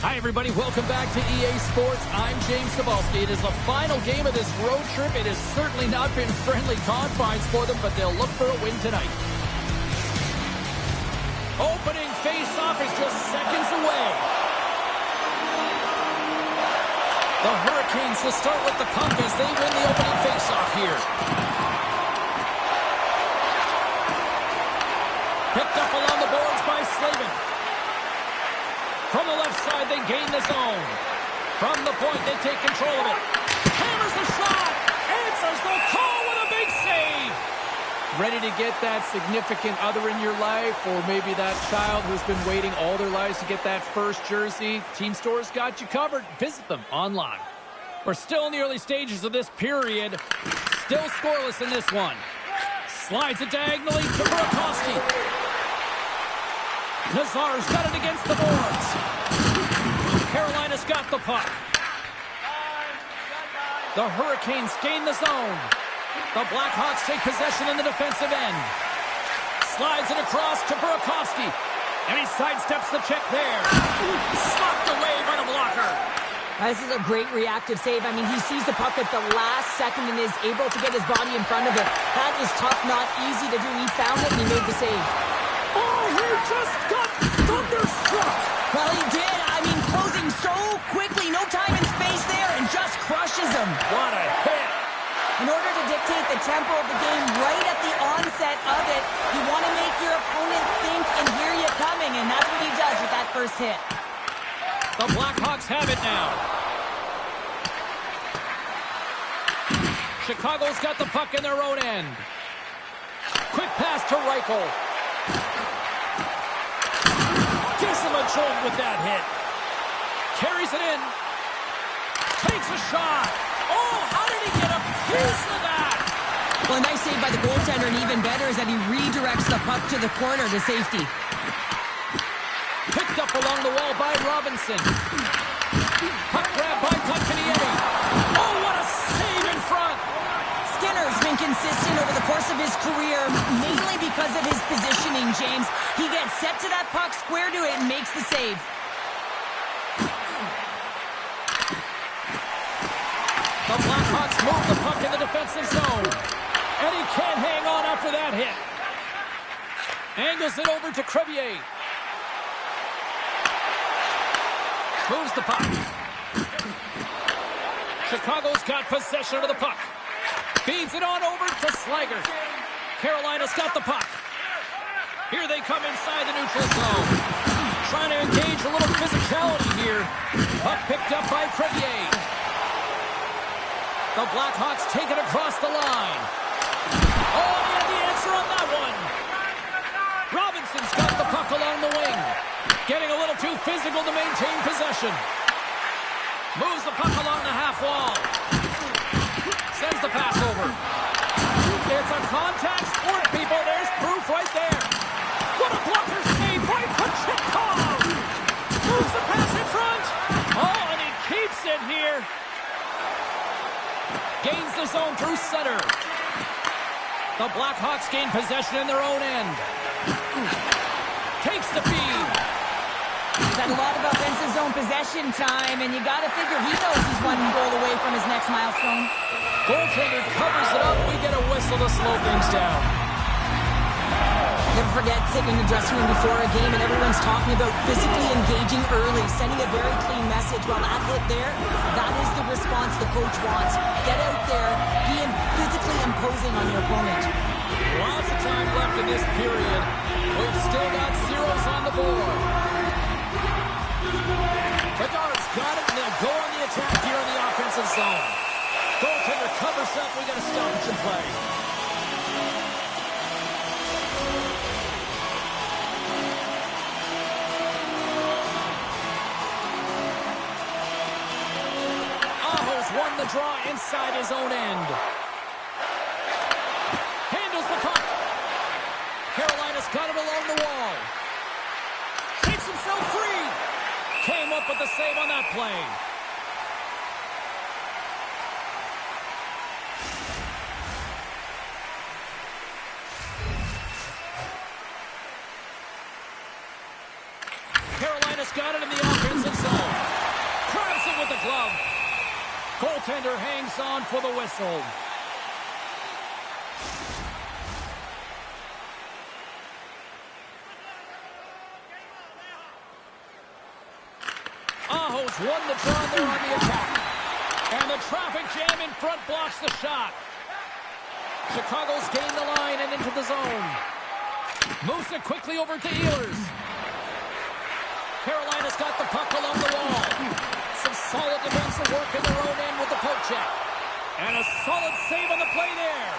Hi, everybody. Welcome back to EA Sports. I'm James Cebulski. It is the final game of this road trip. It has certainly not been friendly confines for them, but they'll look for a win tonight. Opening face-off is just seconds away. The Hurricanes will start with the puck as they win the opening face-off here. Picked up along the boards by Slavin. From the left side, they gain the zone. From the point, they take control of it. Hammers the shot. Answers the call with a big save. Ready to get that significant other in your life, or maybe that child who's been waiting all their lives to get that first jersey? Team Store's got you covered. Visit them online. We're still in the early stages of this period. Still scoreless in this one. Slides it diagonally to Burakovsky. Nazar's got it against the boards. Carolina's got the puck. The Hurricanes gain the zone. The Blackhawks take possession in the defensive end. Slides it across to Burakovsky. And he sidesteps the check there. Slapped away by the blocker. This is a great reactive save. I mean, he sees the puck at the last second and is able to get his body in front of it. That is tough, not easy to do. He found it and he made the save. Oh, he just got thunderstruck. Well, he did. I mean, closing so quickly. No time and space there and just crushes him. What a hit. In order to dictate the tempo of the game right at the onset of it, you want to make your opponent think and hear you coming, and that's what he does with that first hit. The Blackhawks have it now. Chicago's got the puck in their own end. Quick pass to Reichel. Gives him a jolt with that hit. Carries it in. Takes a shot. Oh, how did he get a piece of that? Well, a nice save by the goaltender, and even better is that he redirects the puck to the corner to safety. Picked up along the wall by Robinson. Puck grab by Kotkaniemi. Oh, what a save in front. Skinner's been consistent over the course of his career, mainly because of his positioning, James. He gets set to that puck, square to it, and makes the save. The Blackhawks move the puck in the defensive zone. And he can't hang on after that hit. Angles it over to Crevier. Moves the puck. Chicago's got possession of the puck. Feeds it on over to Slager. Carolina's got the puck. Here they come inside the neutral zone. Trying to engage a little physicality here. Puck picked up by Crevier. The Blackhawks take it across the line. Oh, he had the answer on that one. Robinson's got the puck along the wing. Getting a little too physical to maintain possession. Moves the puck along the half wall. Sends the pass over. It's a contact sport, people. There's proof right there. What a blocker save by Kochetkov. Moves the pass in front. Oh, and he keeps it here. Gains the zone through center. The Blackhawks gain possession in their own end. Takes the feed. He's had a lot of offensive zone possession time, and you got to figure he knows he's one goal away from his next milestone. Goaltender covers it up. We get a whistle to slow things down. Never forget sitting in the dressing room before a game and everyone's talking about physically engaging early, sending a very clean message. Well, that hit there, that is the response the coach wants. Get out there, be physically imposing on your opponent. Lots of time left in this period. We've still got zeros on the board. Bedard's got it, and they'll go on the attack here in the offensive zone. Goaltender covers up. We got a stoppage in play. Aho's won the draw inside his own end. Handles the puck. Carolina's got it along the wall. Takes himself free. Came up with the save on that play. Carolina's got it in the offensive zone. Goaltender hangs on for the whistle. Aho's won the draw, and they're on the attack. And the traffic jam in front blocks the shot. Chicago's gained the line and into the zone. Moves it quickly over to Ehlers. Carolina's got the puck along the wall. Some solid defensive work in their own end with the poke check. And a solid save on the play there.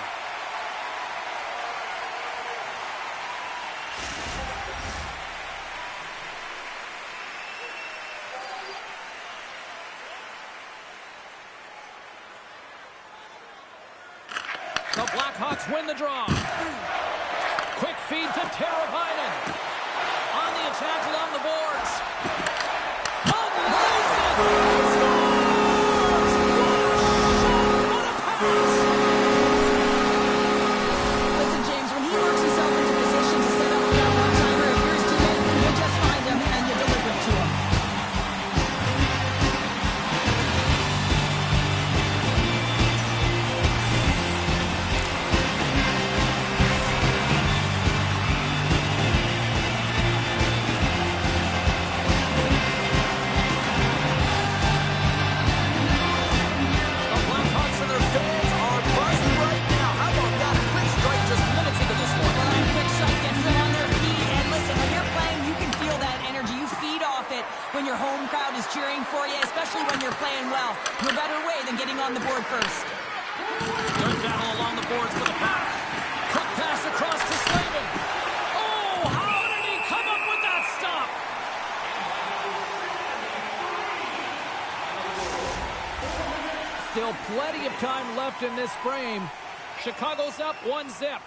The Blackhawks win the draw. Quick feed to Teravainen. On the attack along the boards. Unloads it! He scores! What a pass! Listen, James, when he works himself into position to set up that one-timer, if you're his teammate, you just find him and you deliver it to him. When your home crowd is cheering for you, especially when you're playing well. No better way than getting on the board first. Good battle along the boards for the puck. Quick pass across to Slavin. Oh, how did he come up with that stop? Still plenty of time left in this frame. Chicago's up 1-0.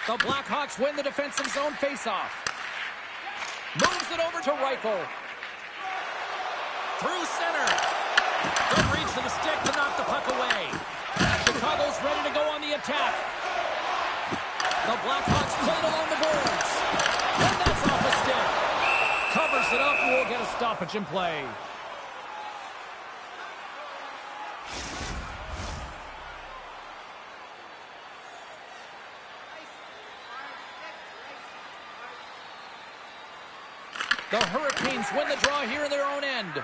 The Blackhawks win the defensive zone faceoff. Moves it over to Reichel. Through center. Good reach to the stick to knock the puck away. Chicago's ready to go on the attack. The Blackhawks played along the boards. And that's off the stick. Covers it up and we'll get a stoppage in play. The Hurricanes win the draw here in their own end.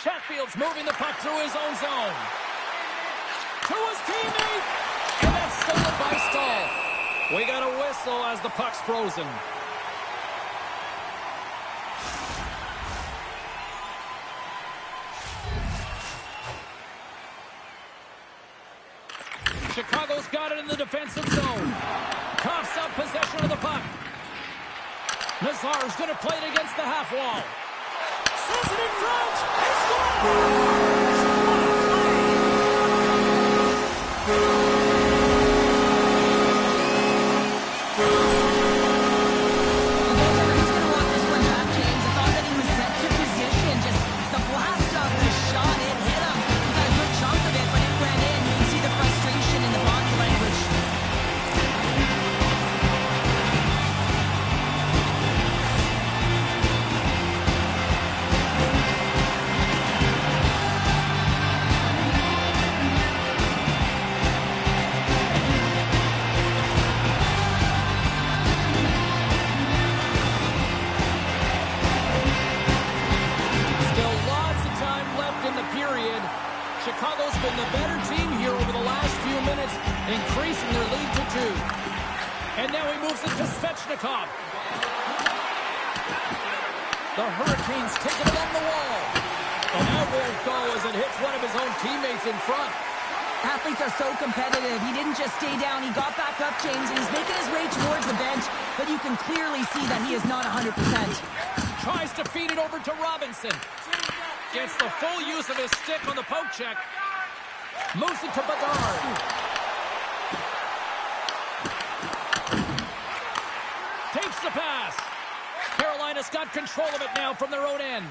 Chatfield's moving the puck through his own zone. To his teammate! And that's stolen by Stahl. We got a whistle as the puck's frozen. Chicago's got it in the defensive zone. Coughs up possession of the puck. Nazar's going to play it against the half wall. Sends it in front. He scores! Chicago's been the better team here over the last few minutes, increasing their lead to 2. And now he moves it to Svechnikov. The Hurricanes take it along the wall. And that won't go as it hits one of his own teammates in front. Athletes are so competitive. He didn't just stay down. He got back up, James, and he's making his way towards the bench, but you can clearly see that he is not 100%. Tries to feed it over to Robinson. Gets the full use of his stick on the poke check. Moves it to Bedard. Takes the pass. Carolina's got control of it now from their own end.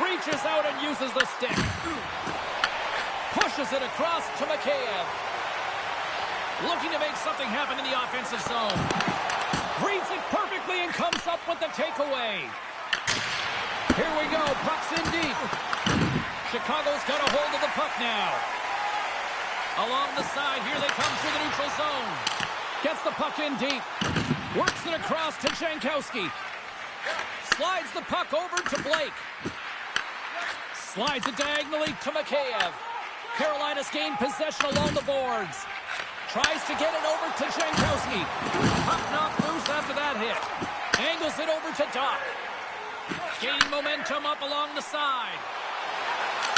Reaches out and uses the stick. Pushes it across to Mikheyev. Looking to make something happen in the offensive zone. Reads it perfectly and comes up with the takeaway. Here we go. Puck's in deep. now. Along the side, here they come through the neutral zone. Gets the puck in deep. Works it across to Jankowski. Slides the puck over to Blake. Slides it diagonally to Mikheyev. Carolina's gained possession along the boards. Tries to get it over to Jankowski. Puck knocked loose after that hit. Angles it over to Doc. Gaining momentum up along the side.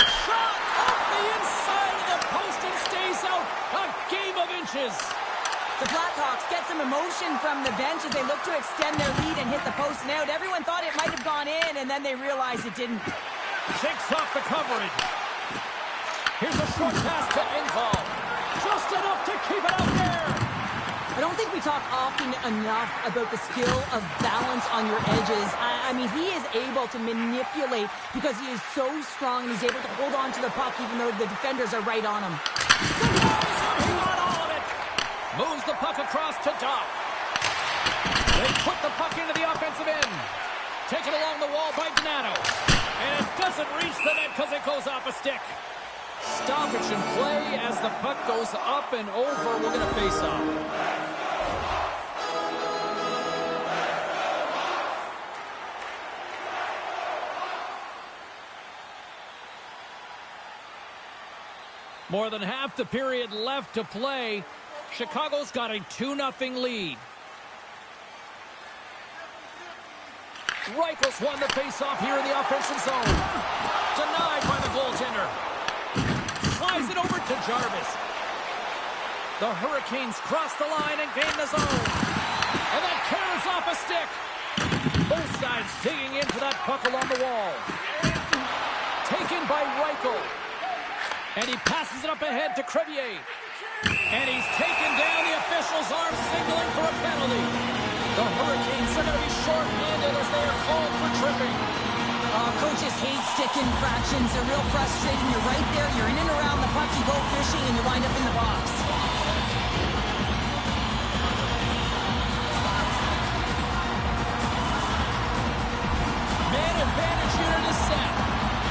Shot off the inside of the post and stays out. A game of inches. The Blackhawks get some emotion from the bench as they look to extend their lead and hit the post and out. Everyone thought it might have gone in, and then they realized it didn't. Shakes off the coverage. Here's a short pass to Engvall. Just enough to keep it out there. I don't think we talk often enough about the skill of balance on your edges. I mean, he is able to manipulate because he is so strong and he's able to hold on to the puck even though the defenders are right on him. He got all of it. Moves the puck across to Doc. They put the puck into the offensive end. Taken along the wall by Donato. And it doesn't reach the net because it goes off a stick. Stoppage in play as the puck goes up and over. We're going to face off. More than half the period left to play. Chicago's got a 2-0 lead. Reichel's won the faceoff here in the offensive zone. Denied by the goaltender. Slides it over to Jarvis. The Hurricanes cross the line and gain the zone. And that carries off a stick. Both sides digging in for that puck along the wall. Taken by Reichel. And he passes it up ahead to Crevier. And he's taken down. The official's arm signaling for a penalty. The Hurricanes are going to be short-handed as they are called for tripping. Coaches hate stick infractions. They're real frustrating. You're right there. You're in and around the puck. You go fishing and you wind up in the box. Man advantage unit is set.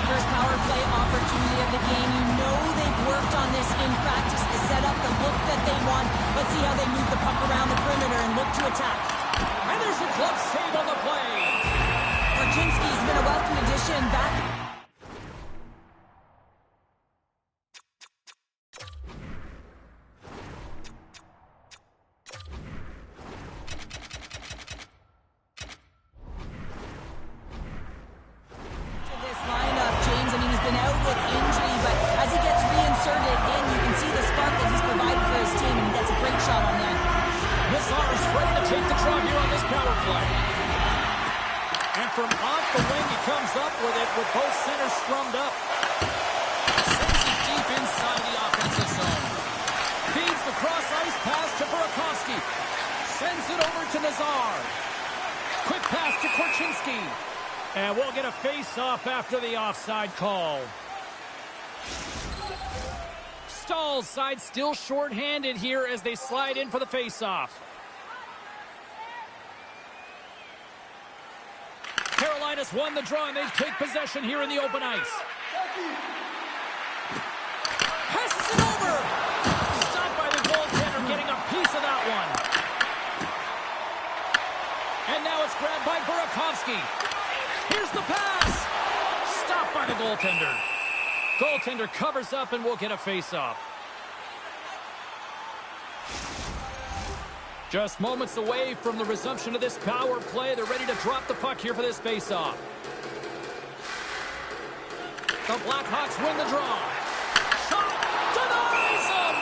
First power play opportunity of the game. You know they've worked on this in practice to set up the look that they want. Let's see how they move the puck around the perimeter and look to attack. And there's a glove save on the play. Korchinski's been a welcome addition back. From off the wing, he comes up with it with both centers scrummed up. Sends it deep inside the offensive zone. Feeds the cross-ice pass to Burakovsky. Sends it over to Nazar. Quick pass to Korchinski. And we'll get a face-off after the offside call. Stahl's side still short-handed here as they slide in for the face-off. Carolina's won the draw, and they take possession here in the open ice. Passes it over. Stopped by the goaltender, getting a piece of that one. And now it's grabbed by Burakovsky. Here's the pass. Stopped by the goaltender. Goaltender covers up, and we'll get a face-off. Just moments away from the resumption of this power play. They're ready to drop the puck here for this face-off. The Blackhawks win the draw. Shot denies them!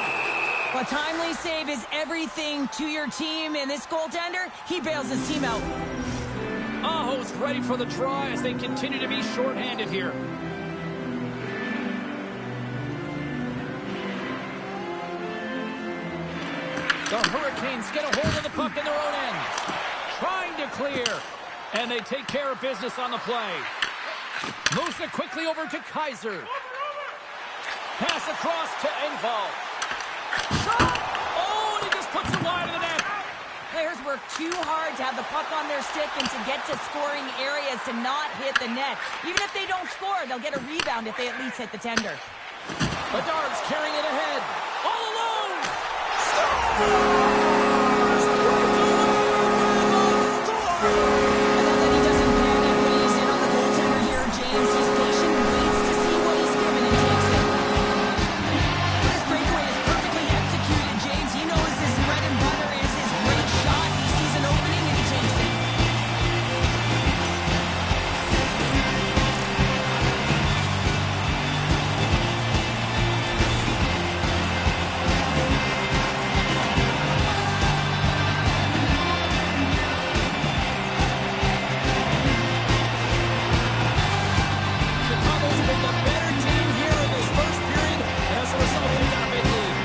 A timely save is everything to your team, and this goaltender, he bails his team out. Aho's ready for the draw as they continue to be short-handed here. The Hurricanes get a hold of the puck in their own end. Trying to clear. And they take care of business on the play. Moves it quickly over to Kaiser. Pass across to Engvall. Shot! Oh, and he just puts it wide of the net. Players work too hard to have the puck on their stick and to get to scoring areas to not hit the net. Even if they don't score, they'll get a rebound if they at least hit the tender. Bedard's carrying it ahead. All alone. I love that he doesn't panic when he's in on the goaltender here, James. He's patient and waits to see what he's given and takes it. This breakaway is perfectly executed, James. He knows his bread and butter is his great shot. He sees an opening and he takes it. Chicago's been the better team here in this first period, and as a result, they've got a big lead.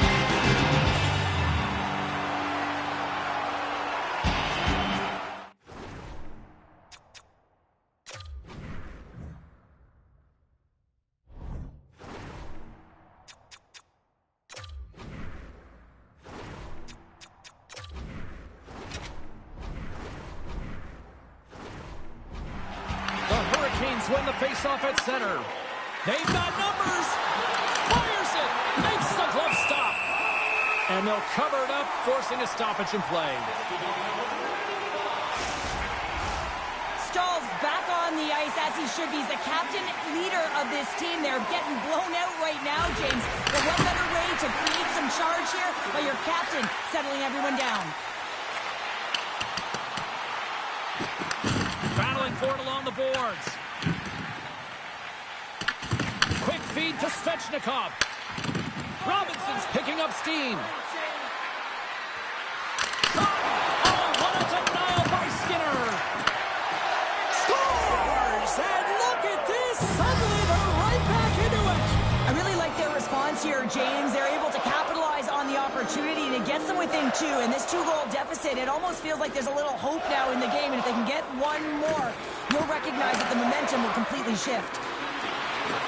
The Hurricanes win the faceoff at center. They've got numbers. Fires it. Makes the glove stop. And they'll cover it up, forcing a stoppage in play. Stahl's back on the ice as he should be. He's the captain leader of this team. They're getting blown out right now, James. But what better way to create some charge here by your captain settling everyone down? Battling for it along the boards. Quick feed to Svechnikov. Robinson's picking up steam. Shot! Oh, what a denial by Skinner! Scores! And look at this! Suddenly they're right back into it! I really like their response here, James. They're able to capitalize on the opportunity, and it gets them within two. And this two-goal deficit, it almost feels like there's a little hope now in the game. And if they can get one more, you'll recognize that the momentum will completely shift.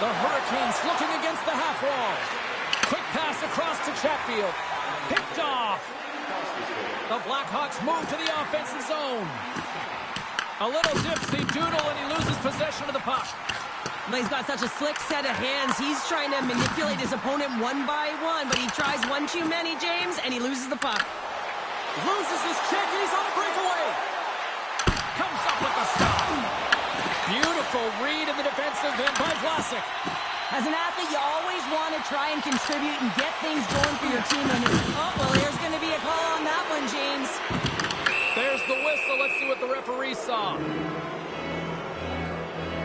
The Hurricanes looking against the half wall. Quick pass across to Chatfield. Picked off. The Blackhawks move to the offensive zone. A little dipsy doodle and he loses possession of the puck. But he's got such a slick set of hands. He's trying to manipulate his opponent one by one, but he tries one too many, James, and he loses the puck. Loses his check and he's on a breakaway. Comes up with the stop. Beautiful read in the defensive end by Vlasic. As an athlete, you always want to try and contribute and get things going for your team. And oh, well, there's going to be a call on that one, James. There's the whistle. Let's see what the referee saw.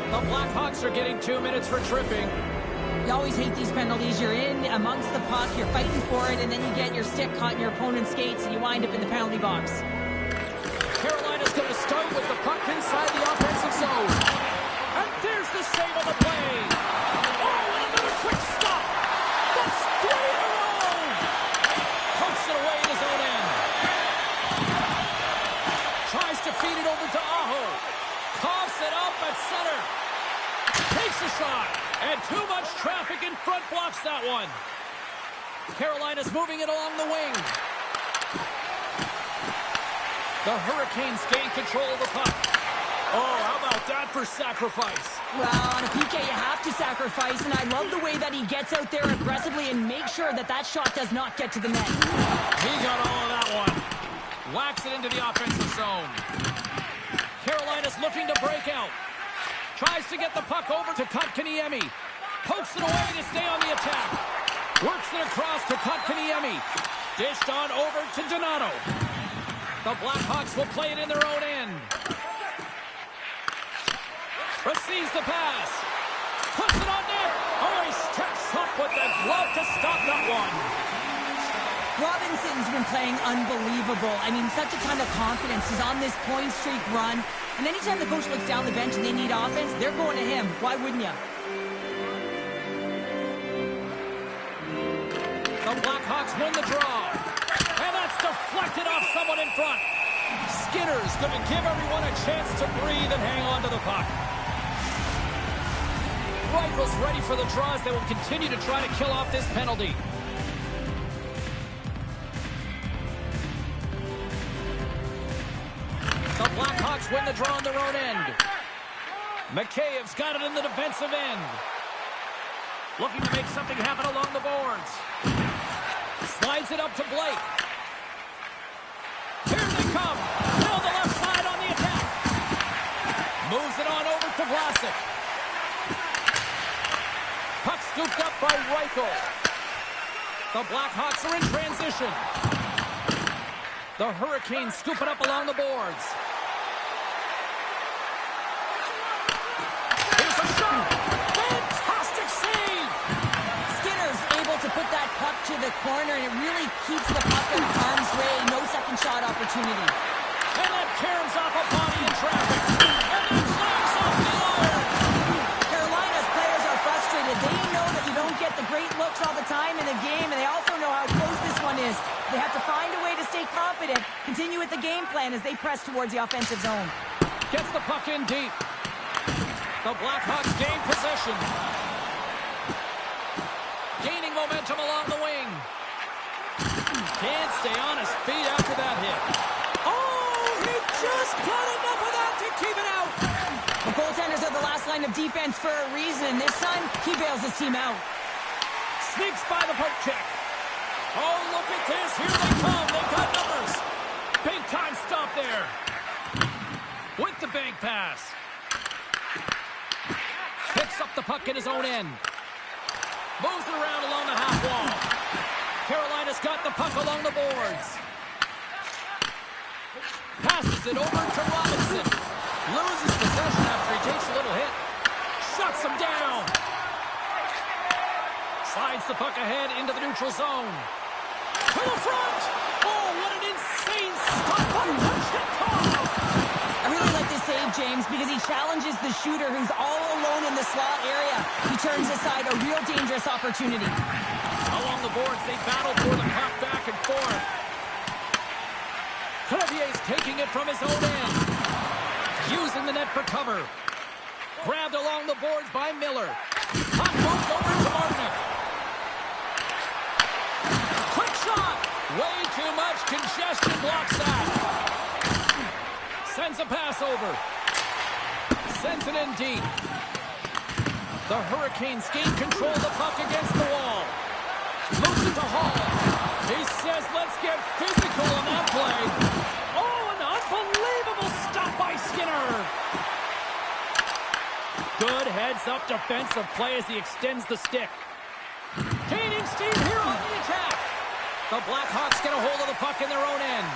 The Blackhawks are getting 2 minutes for tripping. You always hate these penalties. You're in amongst the puck, you're fighting for it, and then you get your stick caught in your opponent's skates, and you wind up in the penalty box. Carolina's going to start with the puck inside the offensive zone. And there's the save on the play. Oh, and another quick stop. That's 3 in a row. Pokes it away in his own end. Tries to feed it over to Aho. Coughs it up at center. Takes a shot. And too much traffic in front blocks that one. Carolina's moving it along the wing. The Hurricanes gain control of the puck. Oh, how about that for sacrifice? Well, on a PK, you have to sacrifice, and I love the way that he gets out there aggressively and makes sure that that shot does not get to the net. He got all of that one. Whacks it into the offensive zone. Carolina's looking to break out. Tries to get the puck over to Kotkaniemi. Pokes it away to stay on the attack. Works it across to Kotkaniemi. Dished on over to Donato. The Blackhawks will play it in their own end. Receives the pass. Puts it on net. Oh, he steps up with the glove to stop that one. Robinson's been playing unbelievable. I mean, such a ton of confidence. He's on this point streak run. And anytime the coach looks down the bench and they need offense, they're going to him. Why wouldn't you? The Blackhawks win the draw. And that's deflected off someone in front. Skinner's going to give everyone a chance to breathe and hang on to the puck. Rifle's ready for the draws. They will continue to try to kill off this penalty. The Blackhawks win the draw on their own end. Mikheyev's got it in the defensive end. Looking to make something happen along the boards. Slides it up to Blake. Here they come. Down the left side on the attack. Moves it on over to Vlasic. Puck scooped up by Reichel. The Blackhawks are in transition. The Hurricanes scoop it up along the boards. Here's a shot. Fantastic save. Skinner's able to put that puck to the corner, and it really keeps the puck in harm's way. No second shot opportunity. And that tears off a body in traffic. And that flags off the iron. Carolina's players are frustrated. They know that you don't get the great looks all the time in the game, and they also know how close this one is. They have to find a way to stay confident, continue with the game plan as they press towards the offensive zone. Gets the puck in deep. The Blackhawks gain possession. Gaining momentum along the wing. Can't stay on his feet after that hit. Oh, he just got enough of that to keep it out. The goaltenders are the last line of defense for a reason. This time, he bails his team out. Sneaks by the poke check. Oh, look at this. Here they come. They've got numbers. Big time stop there. With the bank pass. Picks up the puck in his own end. Moves it around along the half wall. Carolina's got the puck along the boards. Passes it over to Robinson. Loses possession after he takes a little hit. Shuts him down. Slides the puck ahead into the neutral zone. To the front! Oh, what an insane stop by Kochetkov! I really like this save, James, because he challenges the shooter who's all alone in the slot area. He turns aside a real dangerous opportunity. Along the boards, they battle for the puck back and forth. Clevier's taking it from his own end. Using the net for cover. Grabbed along the boards by Miller. Puck moved over to Martinick. Quick shot! Way too much congestion blocks that. Sends a pass over. Sends it in deep. The Hurricanes gain control of the puck against the wall. Moves it to Hall. He says, let's get physical on that play. Oh, an unbelievable stop by Skinner. Good heads-up defensive play as he extends the stick. Gaining steam here on the attack. The Blackhawks get a hold of the puck in their own end.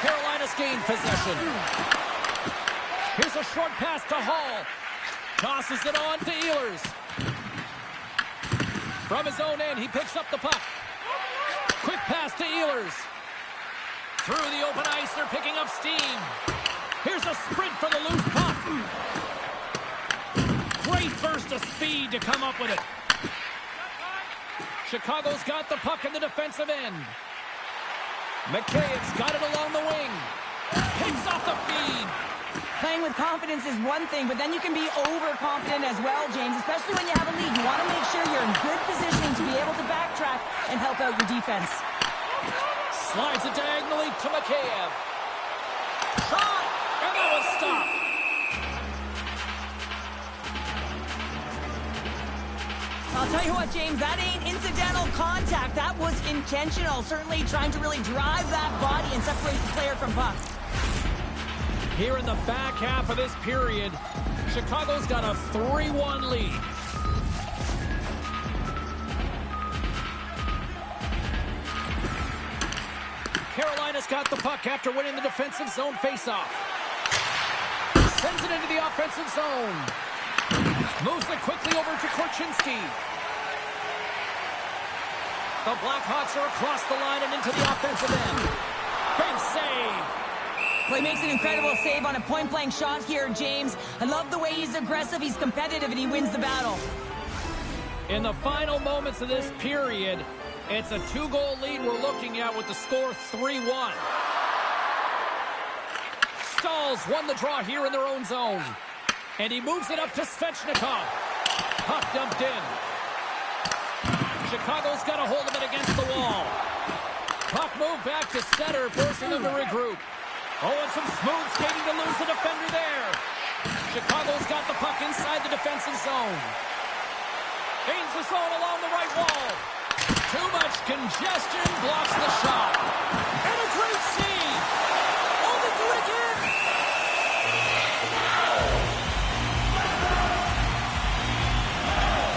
Carolina's gained possession. Here's a short pass to Hall. Tosses it on to Ehlers. From his own end, he picks up the puck. Quick pass to Ehlers. Through the open ice, they're picking up steam. Here's a sprint for the loose puck. Great burst of speed to come up with it. Chicago's got the puck in the defensive end. McCabe's got it along the wing. Picks off the feed. Playing with confidence is one thing, but then you can be overconfident as well, James, especially when you have a lead. You want to make sure you're in good positioning to be able to backtrack and help out your defense. Slides it diagonally to McCabe. Shot! And that was stopped. I'll tell you what, James, that ain't incidental contact. That was intentional, certainly trying to really drive that body and separate the player from puck. Here in the back half of this period, Chicago's got a 3-1 lead. Carolina's got the puck after winning the defensive zone faceoff. Sends it into the offensive zone. Moves it quickly over to Korchinski. The Blackhawks are across the line and into the offensive end. Big save. Well, he makes an incredible save on a point-blank shot here, James. I love the way he's aggressive, he's competitive, and he wins the battle. In the final moments of this period, it's a 2-goal lead we're looking at with the score 3-1. Stahls won the draw here in their own zone. And he moves it up to Svechnikov. Puck dumped in. Chicago's got a hold of it against the wall. Puck moved back to center, forcing them to regroup. Oh, and some smooth skating to lose the defender there. Chicago's got the puck inside the defensive zone. the zone along the right wall. Too much congestion blocks the shot. And a great save. Oh, they do it again.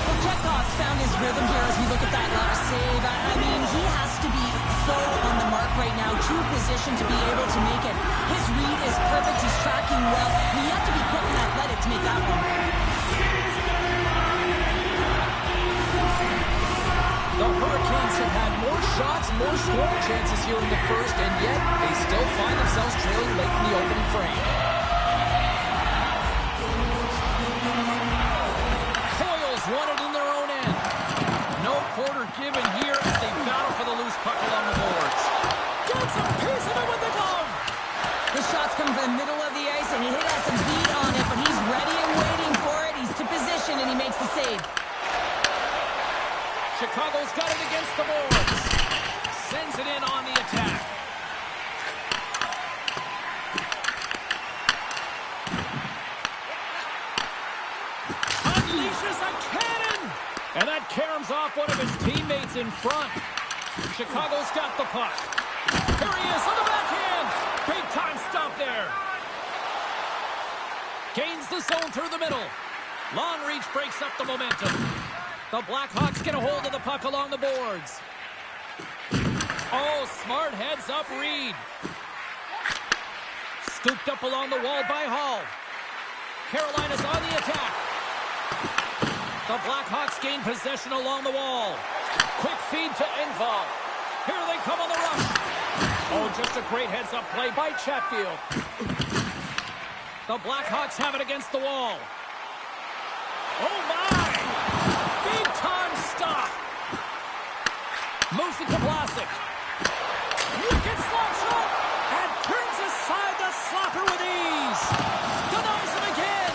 Well, Chekhov's found his rhythm here as we look at that last save. I mean, he has to be so on the mark right now. True position to be able to make it. His read is perfect. He's tracking well. You have to be quick and athletic to make that one. The Hurricanes have had more shots, more scoring chances here in the first, and yet they still find themselves trailing late in the opening frame. Coils won it in their own end. No quarter given here as they battle for the loose puck along the boards. Gets a piece of it with the glove. The shots come from the middle of the ice, and he has some beat on it, but he's ready and waiting for it. He's to position, and he makes the save. Chicago's got it against the boards. Sends it in on the attack. Unleashes a cannon! And that caroms off one of his teammates in front. Chicago's got the puck. Here he is on the backhand. Big time stop there. Gains the zone through the middle. Long reach breaks up the momentum. The Blackhawks get a hold of the puck along the boards. Oh, smart heads-up read. Scooped up along the wall by Hall. Carolina's on the attack. The Blackhawks gain possession along the wall. Quick feed to Engvall. Here they come on the rush. Oh, just a great heads-up play by Chatfield. The Blackhawks have it against the wall. Oh, my! Big-time stop. Moves it to Vlasic. Wicked slap shot. And turns aside the slapper with ease. Denies him again.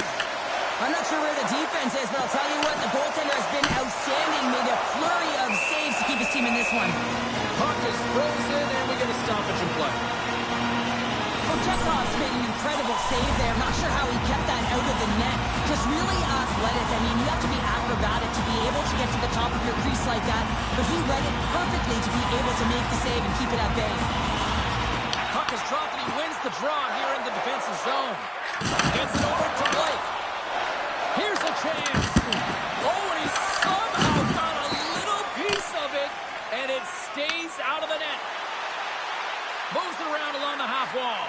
I'm not sure where the defense is, but I'll tell you what, the goaltender has been outstanding. Made a flurry of saves to keep his team in this one. Puck is frozen, and we get a stoppage in play. Well, Chekhov's made an incredible save there. I'm not sure how he kept that out of the net. Just really athletic. I mean, you have to be acrobatic to be able to get to the top of your crease like that. But he read it perfectly to be able to make the save and keep it at bay. Puck is dropped, and he wins the draw here in the defensive zone. Gets it over to Blake. Here's a chance. Oh, and he somehow got a little piece of it, and it stays out of the net. Moves it around along the half wall.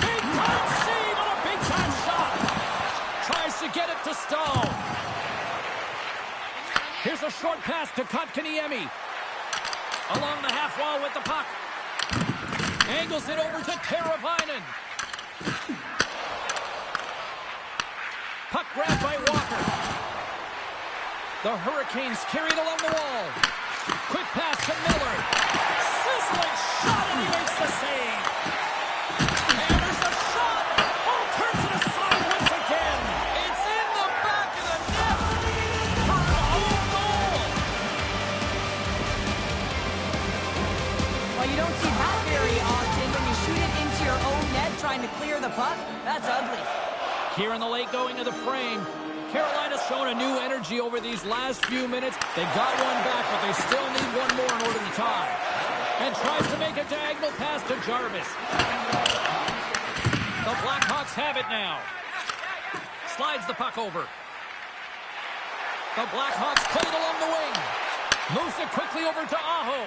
Big time save on a big time shot. Tries to get it to Stahl. Here's a short pass to Kotkaniemi. Along the half wall with the puck. Angles it over to Teravainen. Puck grabbed by Walker. The Hurricanes carried along the wall. Quick pass to Miller. Sizzling shot, and he makes the save. Hammers the shot. Oh, turns it aside once again. It's in the back of the net for an own goal. Well, you don't see that very often when you shoot it into your own net trying to clear the puck. That's ugly. Here in the late going to the frame. Carolina's shown a new energy over these last few minutes. They got one back, but they still need one more in order to tie. And tries to make a diagonal pass to Jarvis. The Blackhawks have it now. Slides the puck over. The Blackhawks play it along the wing. Moves it quickly over to Aho.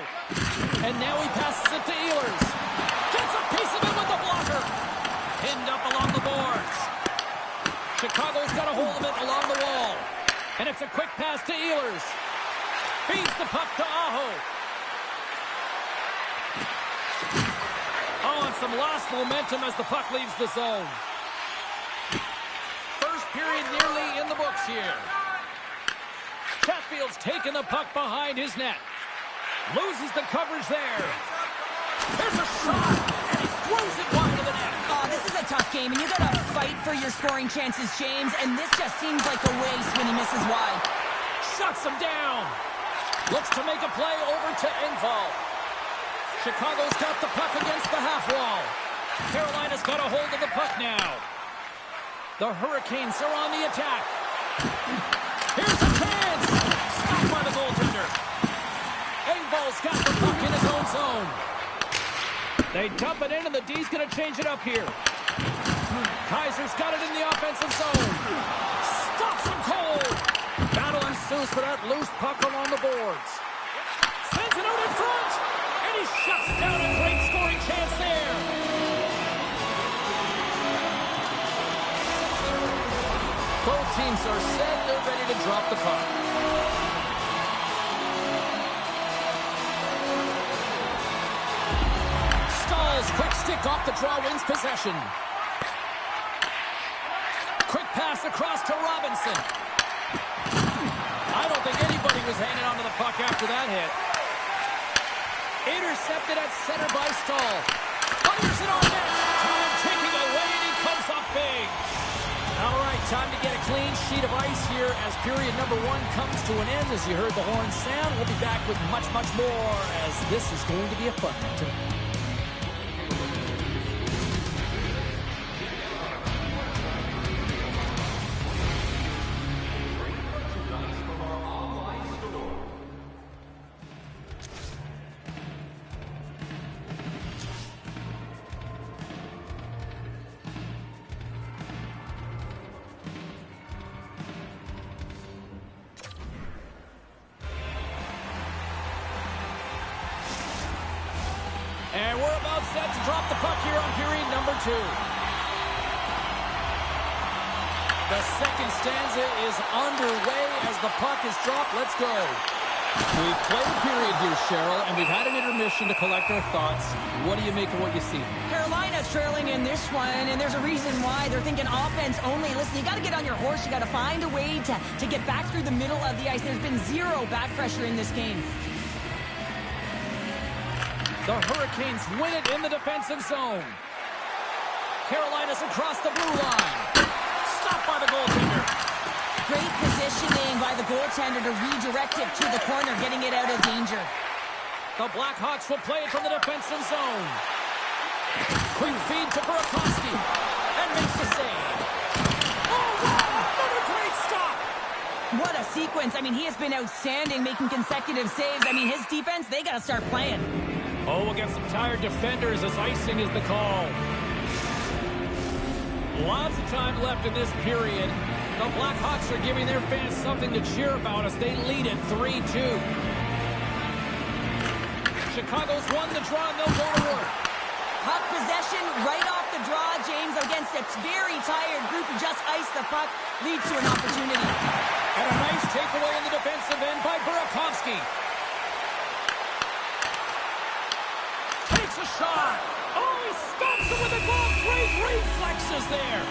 And now he passes it to Ehlers. Gets a piece of it with the blocker. Pinned up along the boards. Chicago's got a hold of it along the wall. And it's a quick pass to Ehlers. Feeds the puck to Aho. Oh, and some lost momentum as the puck leaves the zone. First period nearly in the books here. Chatfield's taking the puck behind his net. Loses the coverage there. There's a shot, and he throws it wide of the net. Oh, this is a tough game, and you got to fight for your scoring chances, James, and this just seems like a waste when he misses wide. Shuts him down. Looks to make a play over to Engvall. Chicago's got the puck against the half wall. Carolina's got a hold of the puck now. The Hurricanes are on the attack. Here's a chance. Stop by They dump it in, and the D's going to change it up here. Kaiser's got it in the offensive zone. Stops him cold. Battle ensues for that loose puck along the boards. Sends it out in front, and he shuts down a great scoring chance there. Both teams are set. They're ready to drop the puck. Stalls, quick stick off the draw, wins possession. Quick pass across to Robinson. I don't think anybody was hanging onto the puck after that hit. Intercepted at center by Stahl. Fires it on net. Time ticking away, and he comes up big. All right, time to get a clean sheet of ice here as period number 1 comes to an end. As you heard the horn sound, we'll be back with much, much more as this is going to be a fun one tonight. And we're about set to drop the puck here on period number 2. The second stanza is underway as the puck is dropped. Let's go. We've played a period here, Cheryl, and we've had an intermission to collect our thoughts. What do you make of what you see? Carolina's trailing in this one, and there's a reason why. They're thinking offense only. Listen, you got to get on your horse. You got to find a way to get back through the middle of the ice. There's been zero back pressure in this game. The Hurricanes win it in the defensive zone. Carolina's across the blue line. Stopped by the goaltender. Great positioning by the goaltender to redirect it to the corner, getting it out of danger. The Blackhawks will play it from the defensive zone. Quick feed to Burakovsky. And makes the save. Oh, wow! Another great stop! What a sequence. I mean, he has been outstanding, making consecutive saves. I mean, his defense, they got to start playing. Oh, we'll get some tired defenders as icing is the call. Lots of time left in this period. The Blackhawks are giving their fans something to cheer about as they lead it 3-2. Chicago's won the draw and they'll go to work. Puck possession right off the draw, James, against a very tired group who just iced the puck, leads to an opportunity. And a nice takeaway in the defensive end by Burakovsky. Takes a shot. Oh, he stops it with a glove. Great reflexes there.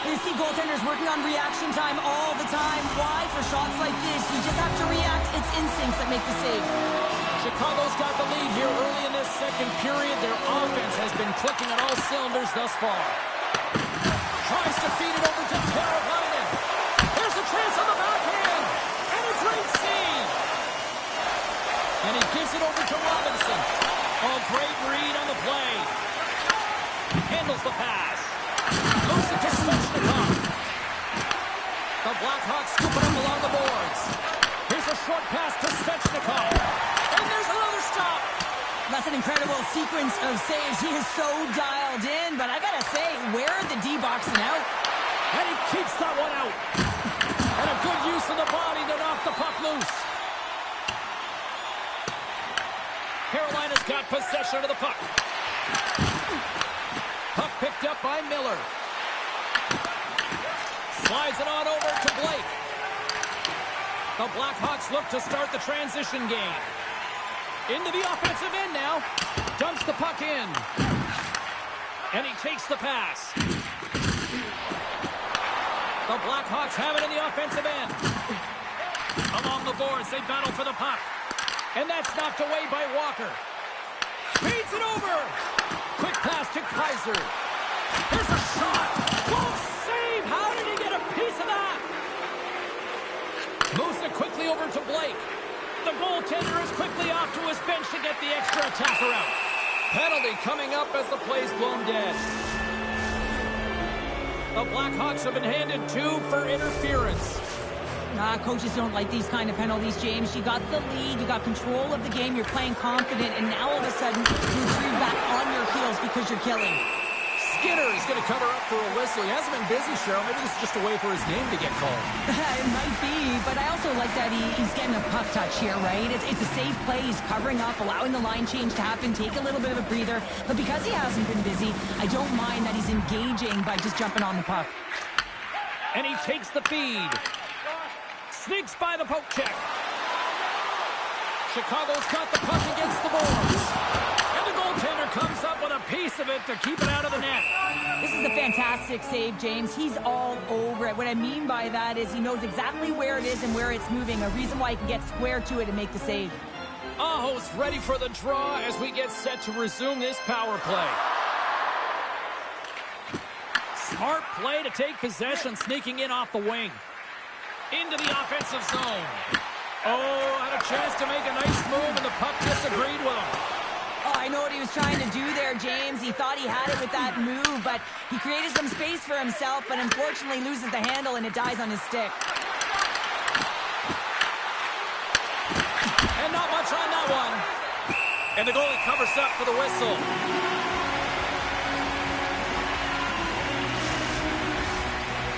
You see goaltenders working on reaction time all the time. Why? For shots like this, you just have to react. It's instincts that make the save. Chicago's got the lead here early in this second period. Their offense has been clicking on all cylinders thus far. Tries to feed it over to Teravainen. Here's a chance on the backhand. And a great save. And he gives it over to Robinson. Oh, great read on the play. Handles the pass. Moves it to Svechnikov. The Blackhawks scoop it up along the boards. Here's a short pass to Svechnikov. And there's another stop. That's an incredible sequence of saves. He is so dialed in, but I gotta say, where are the D boxing out? And he keeps that one out. And a good use of the body to knock the puck loose. Carolina's got possession of the puck. Puck picked up by Miller. Slides it on over to Blake. The Blackhawks look to start the transition game. Into the offensive end now. Dumps the puck in. And he takes the pass. The Blackhawks have it in the offensive end. Along the boards, they battle for the puck. And that's knocked away by Walker. Feeds it over. Quick pass to Kaiser. Here's a shot. Goal save. How did he get a piece of that? Moves it quickly over to Blake. The goaltender is quickly off to his bench to get the extra attacker out. Penalty coming up as the play's blown dead. The Blackhawks have been handed 2 for interference. Coaches don't like these kind of penalties, James. You got the lead, you got control of the game, you're playing confident, and now all of a sudden you retrieve back on your heels because you're killing. Skinner is going to cover up for a whistle. He hasn't been busy, Cheryl. Maybe this is just a way for his name to get called. It might be, but I also like that he's getting a puck touch here, right? It's a safe play. He's covering up, allowing the line change to happen, take a little bit of a breather. But because he hasn't been busy, I don't mind that he's engaging by just jumping on the puck. And he takes the feed. Sneaks by the poke check. Chicago's got the puck against the boards. And the goaltender comes up with a piece of it to keep it out of the net. This is a fantastic save, James. He's all over it. What I mean by that is he knows exactly where it is and where it's moving. A reason why he can get square to it and make the save. Aho's ready for the draw as we get set to resume this power play. Smart play to take possession, sneaking in off the wing. Into the offensive zone. Oh, had a chance to make a nice move, and the puck disagreed with him. Oh, I know what he was trying to do there, James. He thought he had it with that move, but he created some space for himself, but unfortunately loses the handle, and it dies on his stick. And not much on that one. And the goalie covers up for the whistle.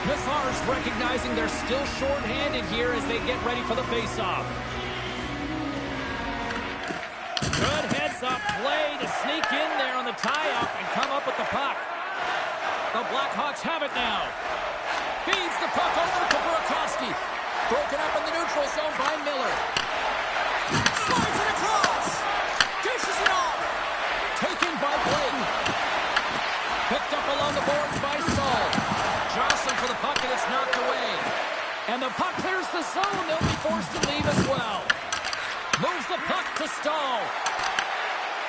Mazar's recognizing they're still short-handed here as they get ready for the face-off. Good heads-up play to sneak in there on the tie-up and come up with the puck. The Blackhawks have it now. Feeds the puck over to Burakovsky. Broken up in the neutral zone by Miller. Slides it across. Dishes it off. Taken by Blake. Picked up along the boards by Stahl. Jostling for the puck, and it's knocked away. And the puck clears the zone. They'll be forced to leave as well. Moves the puck to Stahl.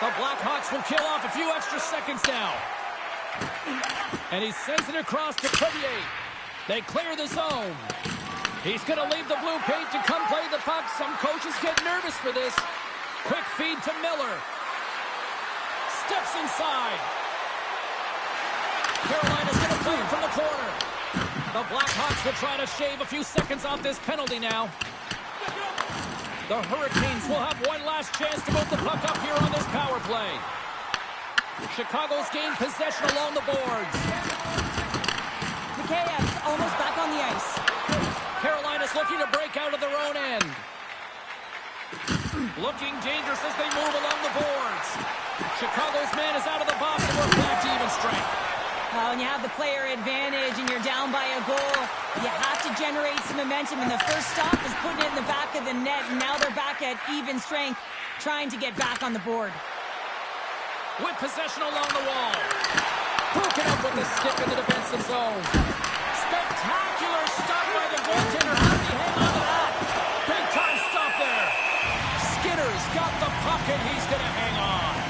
The Blackhawks will kill off a few extra seconds now. And he sends it across to Crevier. They clear the zone. He's going to leave the blue paint to come play the puck. Some coaches get nervous for this. Quick feed to Miller. Steps inside. Carolina's going to play it from the corner. The Blackhawks will try to shave a few seconds off this penalty now. The Hurricanes will have one last chance to move the puck up here on this power play. Chicago's gained possession along the boards. Mikheyev's almost back on the ice. Carolina's looking to break out of their own end. Looking dangerous as they move along the boards. Chicago's man is out of the box and we're back to even strength. When you have the player advantage and you're down by a goal, you have to generate some momentum. And the first stop is putting it in the back of the net. And now they're back at even strength, trying to get back on the board. With possession along the wall. Broken up with the stick in the defensive zone. Spectacular stop by the goaltender. How did he hang on to that? Big time stop there. Skinner's got the puck and he's going to hang on.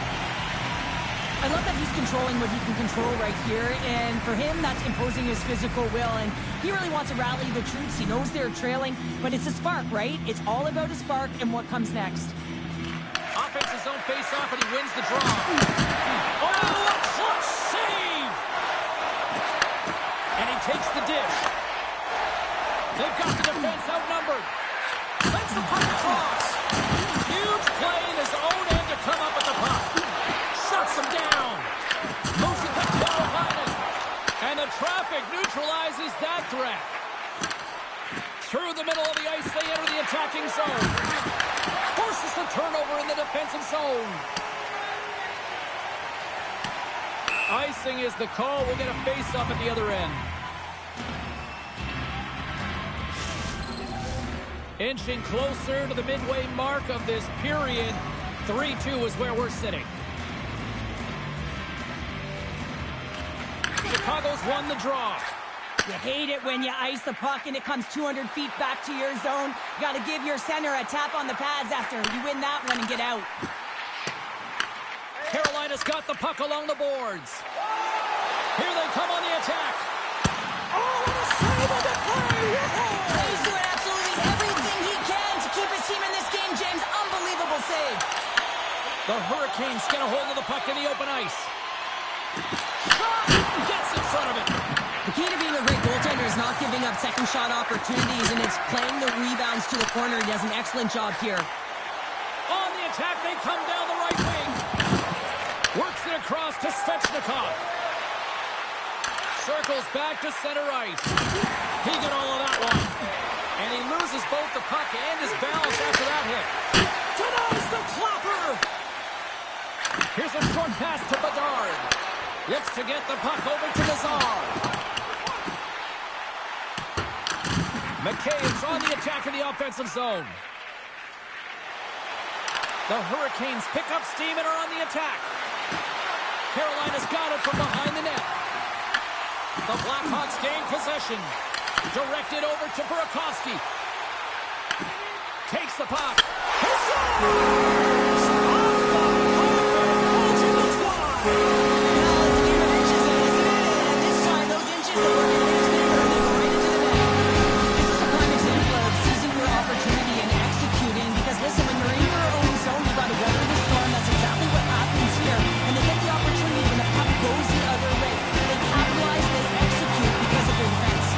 I love that he's controlling what he can control right here, and for him, that's imposing his physical will, and he really wants to rally the troops. He knows they're trailing, but it's a spark, right? It's all about a spark and what comes next. Offensive zone face-off, and he wins the draw. Oh, a clutch save! And he takes the dish. They've got the defense outnumbered. Sends the puck across. Huge play in his own end to come up with the puck. Shuts him down. Moves it to Carolina. And the traffic neutralizes that threat. Through the middle of the ice, they enter the attacking zone. Forces the turnover in the defensive zone. Icing is the call. We'll get a face-off at the other end. Inching closer to the midway mark of this period. 3-2 is where we're sitting. Chicago's won the draw. You hate it when you ice the puck and it comes 200 feet back to your zone. You got to give your center a tap on the pads after you win that one and get out. Carolina's got the puck along the boards. Here they come on the attack. Oh, what a save on the play! He's doing absolutely everything he can to keep his team in this game, James. Unbelievable save. The Hurricanes get a hold of the puck in the open ice. Shot! Gets in front of it. The key to being a great goaltender is not giving giving up second shot opportunities, and it's playing the rebounds to the corner. He does an excellent job here. On the attack, they come down the right wing. Works it across to Svechnikov. Circles back to center ice. He got all of that one. And he loses both the puck and his balance after that hit. Denies the clapper. Here's a short pass to Bedard. Looks to get the puck over to Nazar. McCabe's on the attack in the offensive zone. The Hurricanes pick up steam and are on the attack. Carolina's got it from behind the net. The Blackhawks gain possession. Directed over to Burakovsky. Takes the puck. He scores! Off the puck, Ultimate's wide. Now it's a game of inches, isn't it? And this time, those inches are working in his favor. They go right into the net. This is a prime example of seizing your opportunity and executing. Because listen, when you're in your own zone, you've got to weather the storm. That's exactly what happens here. And they get the opportunity when the puck goes the other way. They capitalize, they execute because of their defense.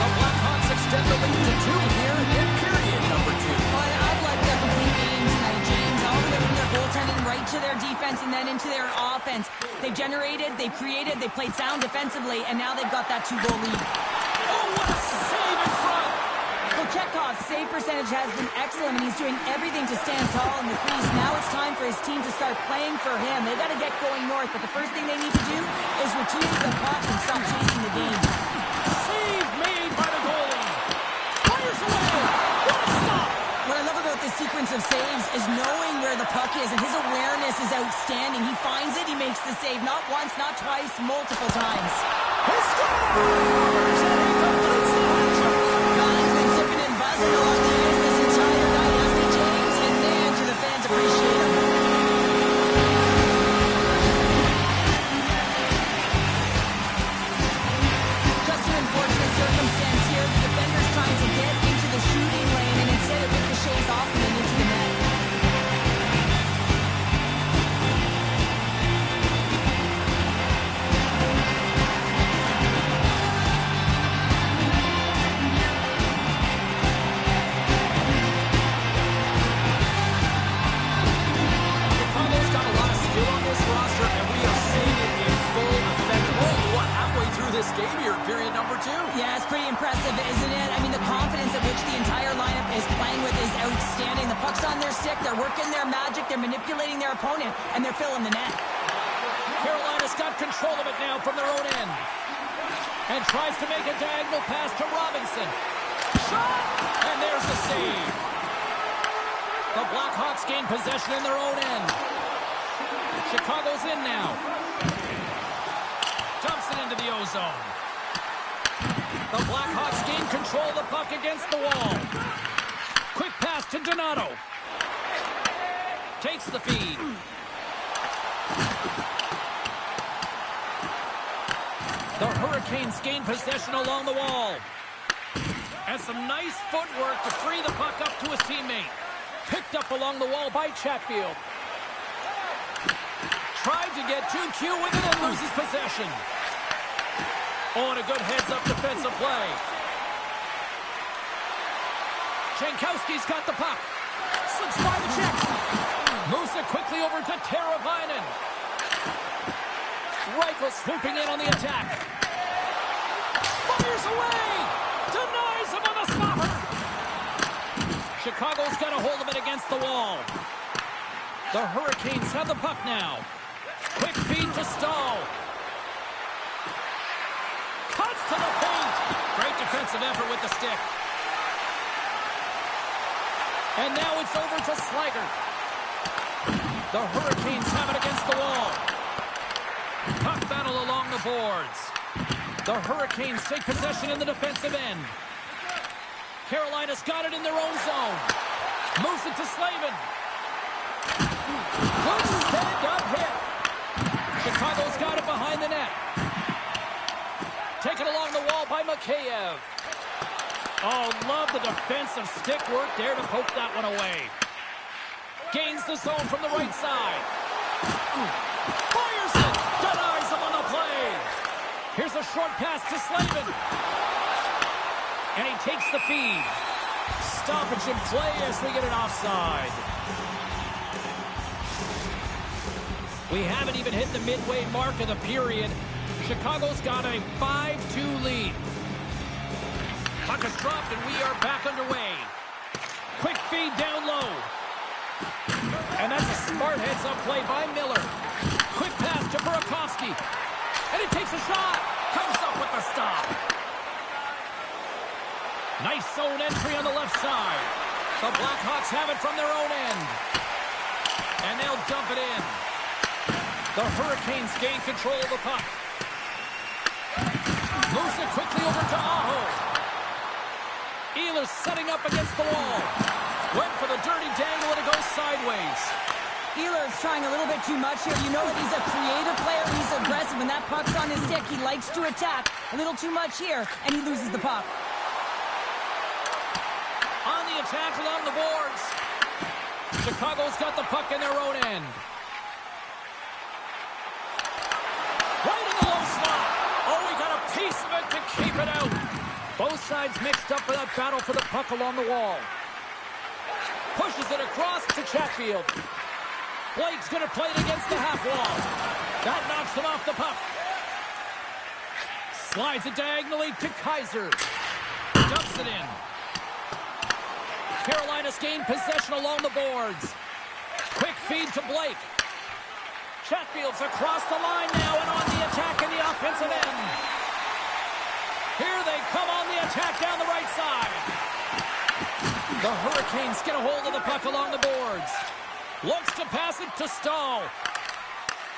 The Blackhawks extend the lead to 2 here in period number 2. I've liked their complete game tonight, James. All the way from their goaltending right to their defense and then into their offense. They generated, they created, they played sound defensively, and now they've got that 2-goal lead. Oh, what a save in front! Chekhov's save percentage has been excellent, and he's doing everything to stand tall in the crease. Now it's time for his team to start playing for him. They've got to get going north, but the first thing they need to do is retrieve the puck and stop chasing the game. Save made by the goalie. Fires away. What a stop! What I love about this sequence of saves is knowing where the puck is, and his awareness is outstanding. He finds it, he makes the save, not once, not twice, multiple times. He scores! And he completes the hat-trick. Guys been zipping and buzzing along the ice this entire night, hasn't he, James? And man, do the fans appreciate him. Just an unfortunate circumstance here. The defender's trying to get into the shooting lane, and instead it ricochets off and then into the net. Chicago's got a lot of skill on this roster, and we are seeing it in full effect. We're halfway through this game here, period number 2. Yeah, it's pretty impressive, isn't it? I mean, the confidence at which the entire lineup is playing with is outstanding. The puck's on their stick, they're working their magic, they're manipulating their opponent, and they're filling the net. Carolina's got control of it now from their own end. And tries to make a diagonal pass to Robinson. Shot! And there's the save. The Blackhawks gain possession in their own end. Chicago's in now. Dumps it into the ozone. The Blackhawks gain control of the puck against the wall. Quick pass to Donato. Takes the feed. The Hurricanes gain possession along the wall. And some nice footwork to free the puck up to his teammate. Picked up along the wall by Chatfield. Tried to get too cute with it and loses possession. Oh, and a good heads-up defensive play. Jankowski's got the puck. Slips by the check. Moves it quickly over to Teravainen. Reichel swooping in on the attack. Fires away! Denies him on the stopper! Chicago's got a hold of it against the wall. The Hurricanes have the puck now. Quick feed to Stahl. Cuts to the paint. Great defensive effort with the stick. And now it's over to Slager. The Hurricanes have it against the wall. Puck battle along the boards. The Hurricanes take possession in the defensive end. Carolina's got it in their own zone. Moves it to Slavin. Good stand-up hit. Chicago's got it behind the net. Taken along the wall by Mikheyev. Oh, love the defensive stick work there to poke that one away. Gains the zone from the right side. Fires it. Denies him on the play. Here's a short pass to Slavin. And he takes the feed. Stoppage in play as we get an offside. We haven't even hit the midway mark of the period. Chicago's got a 5-2 lead. Puck is dropped and we are back underway. Quick feed down low. And that's a smart heads-up play by Miller. Quick pass to Burakovsky. And he takes a shot. Comes up with the stop. Nice zone entry on the left side. The Blackhawks have it from their own end. And they'll dump it in. The Hurricanes gain control of the puck. Moves it quickly over to Aho. Ehlers setting up against the wall. Went for the dirty dangle and it goes sideways. Ehlers trying a little bit too much here. You know that he's a creative player. He's aggressive. When that puck's on his stick, he likes to attack. A little too much here, and he loses the puck. On the attack along the boards. Chicago's got the puck in their own end. Right in the low slot. Oh, we got a piece of it to keep it out. Both sides mixed up for that battle for the puck along the wall. Pushes it across to Chatfield. Blake's going to play it against the half wall. That knocks him off the puck. Slides it diagonally to Kaiser. Dumps it in. Carolina's gained possession along the boards. Quick feed to Blake. Chatfield's across the line now and on the attack in the offensive end. Here they come on the attack down the right side. The Hurricanes get a hold of the puck along the boards. Looks to pass it to Stahl.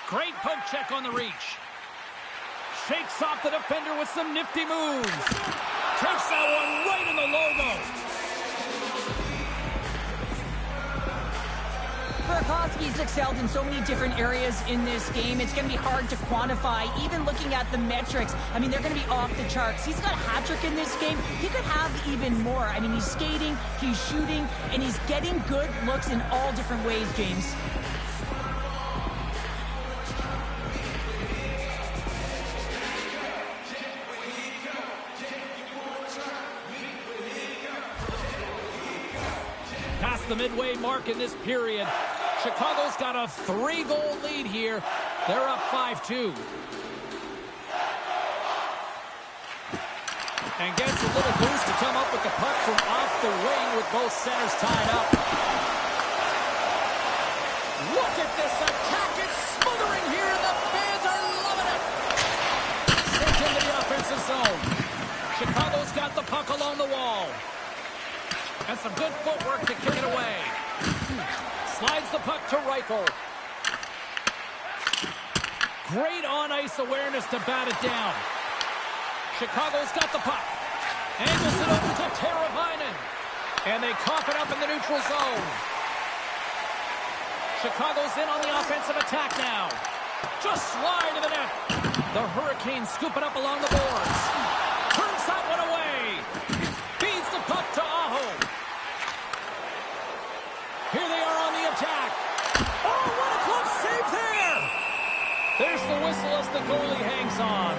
Great poke check on the reach. Shakes off the defender with some nifty moves. Takes that one right in the logo. Burakovsky's excelled in so many different areas in this game. It's going to be hard to quantify, even looking at the metrics. I mean, they're going to be off the charts. He's got a hat trick in this game. He could have even more. I mean, he's skating, he's shooting, and he's getting good looks in all different ways, James. Past the midway mark in this period. Chicago's got a 3-goal lead here. They're up 5-2. And gets a little boost to come up with the puck from off the wing with both centers tied up. Look at this attack. It's smothering here, and the fans are loving it. Sent into the offensive zone. Chicago's got the puck along the wall. And some good footwork to kick it away. Slides the puck to Reichel. Great on-ice awareness to bat it down. Chicago's got the puck. Angles it over to Teravainen. And they cough it up in the neutral zone. Chicago's in on the offensive attack now. Just slide to the net. The Hurricanes scoop it up along the boards. Turns that one away. Feeds the puck to Aho. Here they are on the attack. Oh, what a close save there! There's the whistle as the goalie hangs on.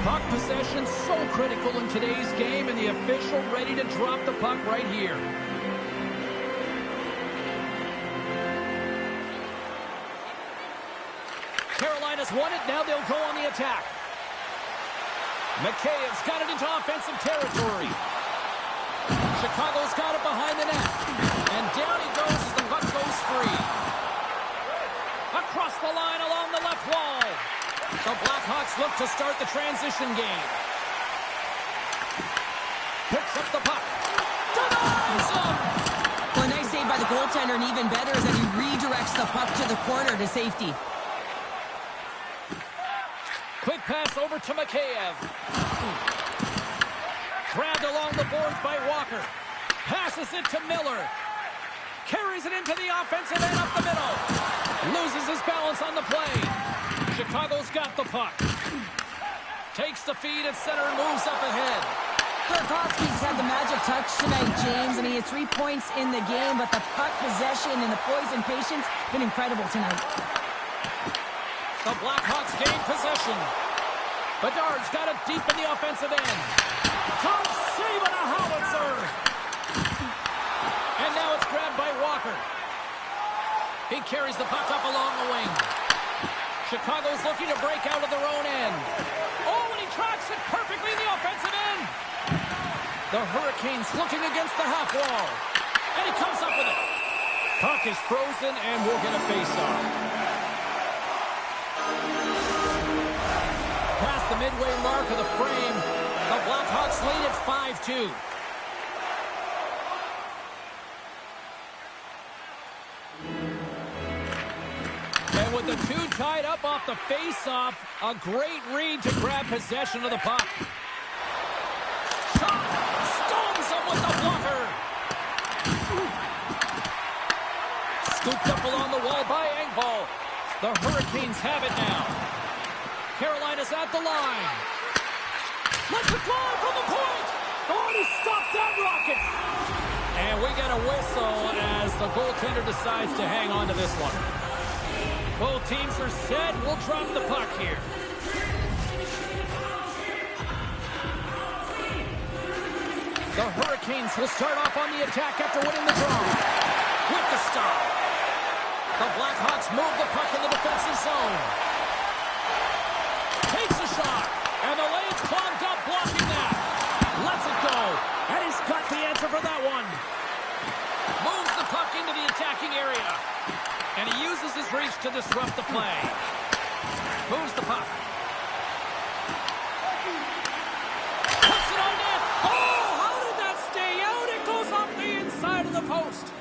Puck possession so critical in today's game, and the official ready to drop the puck right here. Carolina's won it. Now they'll go on the attack. Mikheyev's got it into offensive territory. Chicago's got it behind the net. And down he goes as the puck goes free. Across the line along the left wall. The Blackhawks look to start the transition game. Picks up the puck. Denies him! Well, a nice save by the goaltender, and even better is that he redirects the puck to the corner to safety. Quick pass over to Mikheyev. Grabbed along the boards by Walker. Passes it to Miller. Carries it into the offensive end up the middle. Loses his balance on the play. Chicago's got the puck. Takes the feed at center and moves up ahead. Burakovsky's had the magic touch tonight, James. I mean, he has 3 points in the game, but the puck possession and the poise and patience been incredible tonight. The Blackhawks gain possession. Bedard's got it deep in the offensive end. Tom saving a howitzer. And now it's grabbed by Walker. He carries the puck up along the wing. Chicago's looking to break out of their own end. Oh, and he tracks it perfectly in the offensive end. The Hurricanes looking against the half wall. And he comes up with it. Puck is frozen, and we'll get a face-off. Past the midway mark of the frame, the Blackhawks lead at 5-2. And with the two tied up off the face-off, a great read to grab possession of the puck. Shot! Stones him with the blocker! Scooped up along the wall by Engvall. The Hurricanes have it now. Carolina's at the line. Let's it fly from the point! Oh, he stopped that rocket! And we get a whistle as the goaltender decides to hang on to this one. Both teams are set. We'll drop the puck here. The Hurricanes will start off on the attack after winning the draw. With the stop. The Blackhawks move the puck in the defensive zone. Takes a shot. And the lane's clogged up, blocking that. Lets it go. And he's got the answer for that one. Moves the puck into the attacking area. And he uses his reach to disrupt the play. Moves the puck. Puts it on net. Oh, how did that stay out? It goes off the inside of the post.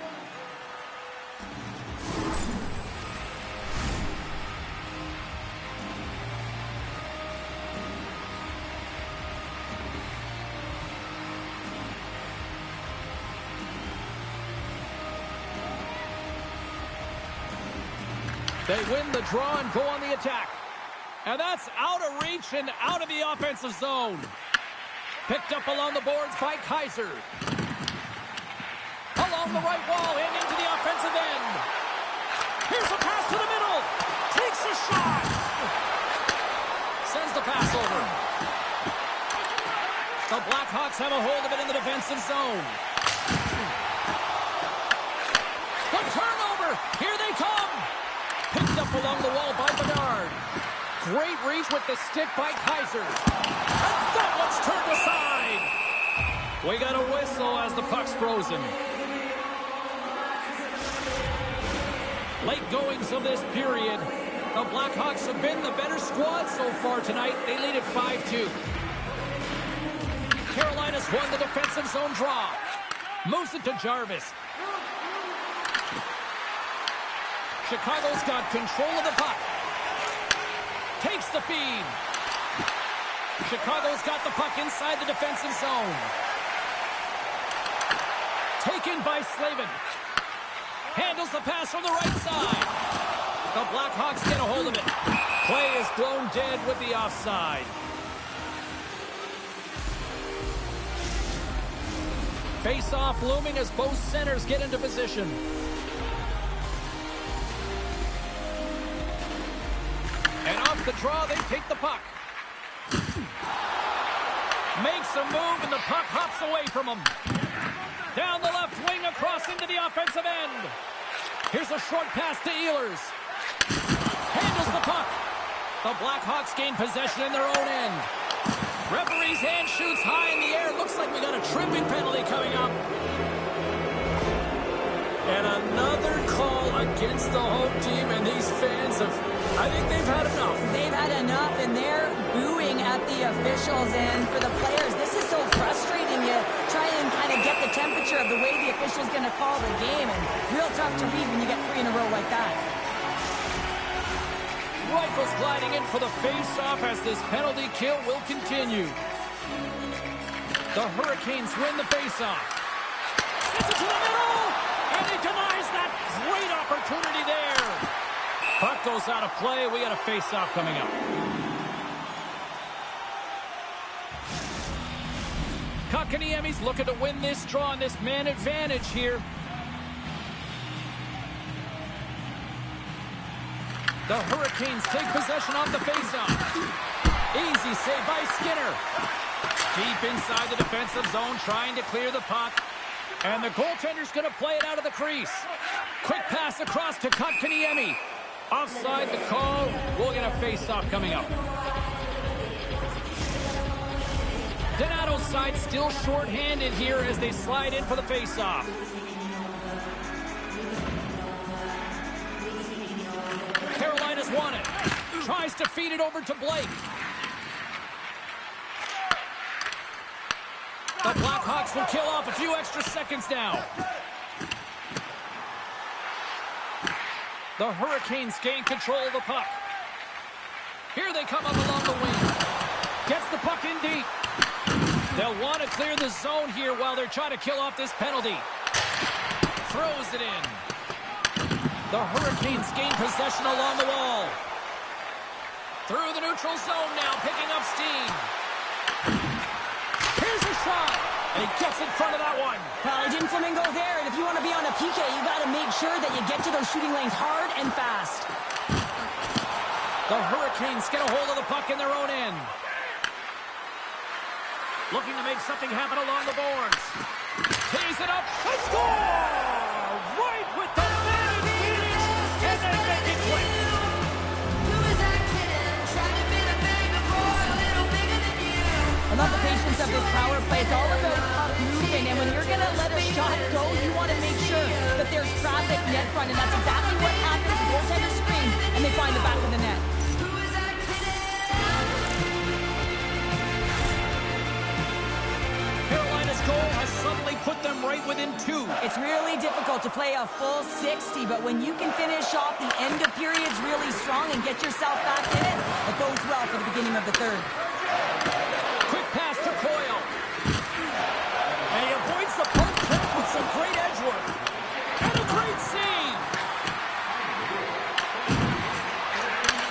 They win the draw and go on the attack. And that's out of reach and out of the offensive zone. Picked up along the boards by Kaiser. Along the right wall and into the offensive end. Here's a pass to the middle. Takes a shot. Sends the pass over. The Blackhawks have a hold of it in the defensive zone. The turnover. Here they come. Picked up along the wall by Bedard. Great reach with the stick by Kaiser. And that one's turned aside. We got a whistle as the puck's frozen. Late goings of this period. The Blackhawks have been the better squad so far tonight. They lead at 5-2. Carolina's won the defensive zone draw. Moves it to Jarvis. Chicago's got control of the puck. Takes the feed. Chicago's got the puck inside the defensive zone. Taken by Slavin. Handles the pass from the right side. The Blackhawks get a hold of it. Play is blown dead with the offside. Face-off looming as both centers get into position. And off the draw, they take the puck. Makes a move, and the puck hops away from him. Down the left wing, across into the offensive end. Here's a short pass to Ehlers. Handles the puck. The Blackhawks gain possession in their own end. Referee's hand shoots high in the air. Looks like we got a tripping penalty coming up. And another call against the home team, and these fans have, I think they've had enough. They've had enough, and they're booing at the officials. And for the players, this is so frustrating. You try and kind of get the temperature of the way the official's going to call the game, and real tough to read when you get 3 in a row like that. Rifles gliding in for the face-off as this penalty kill will continue. The Hurricanes win the face-off. Sends it to the middle, and he denies that great opportunity there. Puck goes out of play. We got a face-off coming up. Kotkaniemi's looking to win this draw on this man advantage here. The Hurricanes take possession off the faceoff. Easy save by Skinner. Deep inside the defensive zone, trying to clear the puck. And the goaltender's going to play it out of the crease. Quick pass across to Kotkaniemi. Offside the call. We'll get a face-off coming up. Donato's side still short-handed here as they slide in for the face-off. Carolina's won it. Tries to feed it over to Blake. The Blackhawks will kill off a few extra seconds now. The Hurricanes gain control of the puck. Here they come up along the wing. Gets the puck in deep. They'll want to clear the zone here while they're trying to kill off this penalty. Throws it in. The Hurricanes gain possession along the wall. Through the neutral zone now, picking up steam. Here's a shot. And he gets in front of that one. Well, he didn't flamingo there, and if you want to be on a PK, you got to make sure that you get to those shooting lanes hard and fast. The Hurricanes get a hold of the puck in their own end. Looking to make something happen along the boards. Tees it up and score! Right with the big finish, and they make it quick. I love the patience of this power play. It's all about puck movement, and when you're going to let a shot go, you want to make sure that there's traffic net front, and that's exactly what happens. The goaltender screams, and they find the back of the net. Carolina's goal has suddenly put them right within 2. It's really difficult to play a full 60, but when you can finish off the end of periods really strong and get yourself back in it, it bodes well for the beginning of the third. Quick pass to Coyle. And he avoids the puck check with some great edge work. And a great save.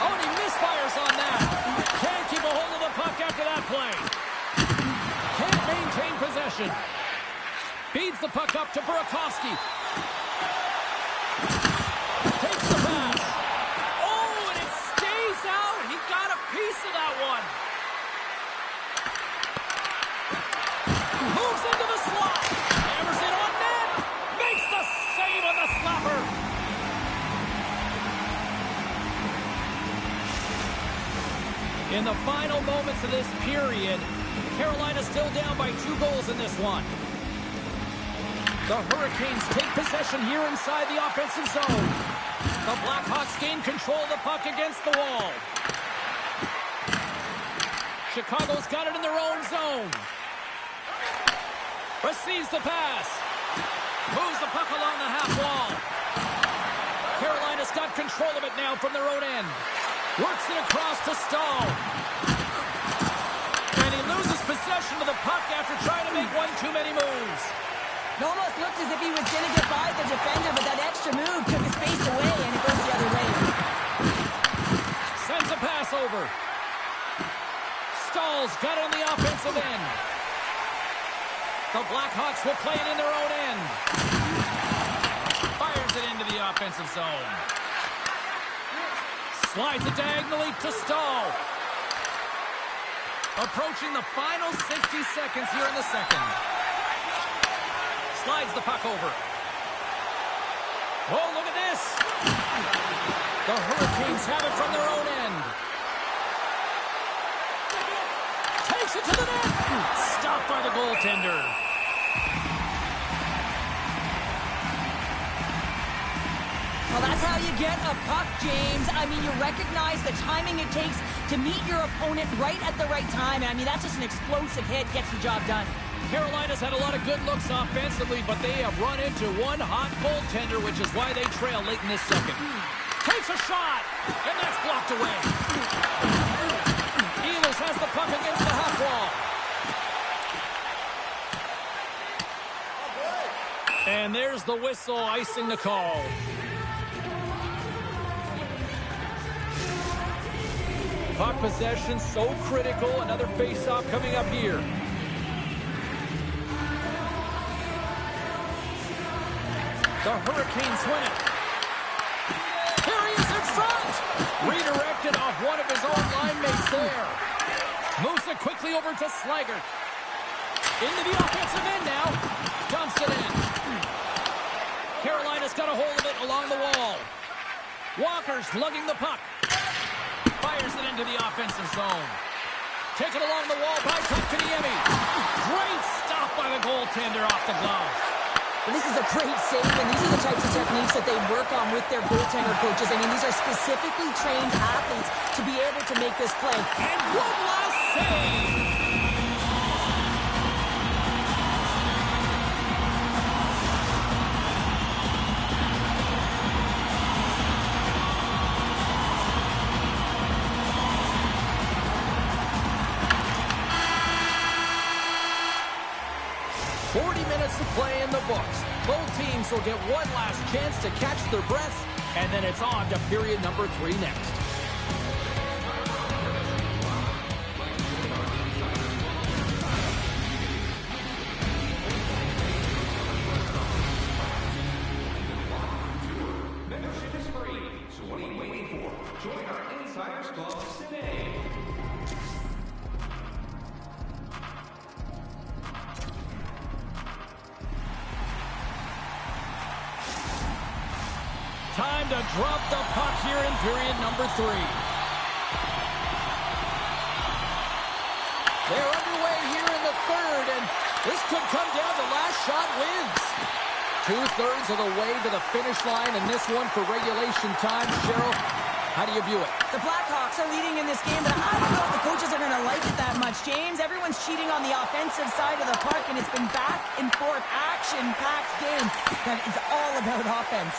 Oh, and he misfires on that. Can't keep a hold of the puck after that play. Can't maintain possession. Feeds the puck up to Burakovsky. Takes the pass. Oh, and it stays out. He got a piece of that one. Moves into the slot. Hammers it on net. Makes the save on the slapper. In the final moments of this period, Carolina still down by 2 goals in this one. The Hurricanes take possession here inside the offensive zone. The Blackhawks gain control of the puck against the wall. Chicago's got it in their own zone. Receives the pass. Moves the puck along the half wall. Carolina's got control of it now from their own end. Works it across to Stahl. And he loses possession of the puck after trying to make one too many moves. It almost looked as if he was going to get by the defender, but that extra move took his space away, and it goes the other way. Sends a pass over. Stahl's got it on the offensive end. The Blackhawks will play it in their own end. Fires it into the offensive zone. Slides it diagonally to Stahl. Approaching the final 60 seconds here in the second. Slides the puck over. Oh, look at this. The Hurricanes have it from their own end. Takes it to the net. Stopped by the goaltender. Well, that's how you get a puck, James. I mean, you recognize the timing it takes to meet your opponent right at the right time. I mean, that's just an explosive hit, gets the job done. Carolina's had a lot of good looks offensively, but they have run into one hot goaltender, which is why they trail late in this second. Takes a shot, and that's blocked away. Ehlers has the puck against the half wall. And there's the whistle, icing the call. Puck possession so critical. Another face-off coming up here. The Hurricanes win it. Here he is in front. Redirected off one of his own line mates there. Moves it quickly over to Slaggert. Into the offensive end now. Dumps it in. Carolina's got a hold of it along the wall. Walker's lugging the puck. Fires it into the offensive zone. Taken along the wall by Kotkaniemi. Great stop by the goaltender off the glove. Well, this is a great save, and these are the types of techniques that they work on with their goaltender coaches. I mean, these are specifically trained athletes to be able to make this play. And one last save. 40 minutes to play in the books. Both teams will get one last chance to catch their breaths, and then it's on to period number 3 next. Membership is free, so what are you waiting for? Join our Insiders Club today. Time to drop the puck here in period number 3. They're underway here in the third, and this could come down to last shot wins. 2/3 of the way to the finish line in this one for regulation time. Cheryl, how do you view it? The Blackhawks are leading in this game, but I don't know if the coaches are going to like it that much, James. Everyone's cheating on the offensive side of the puck, and it's been back and forth, action-packed game that is all about offense.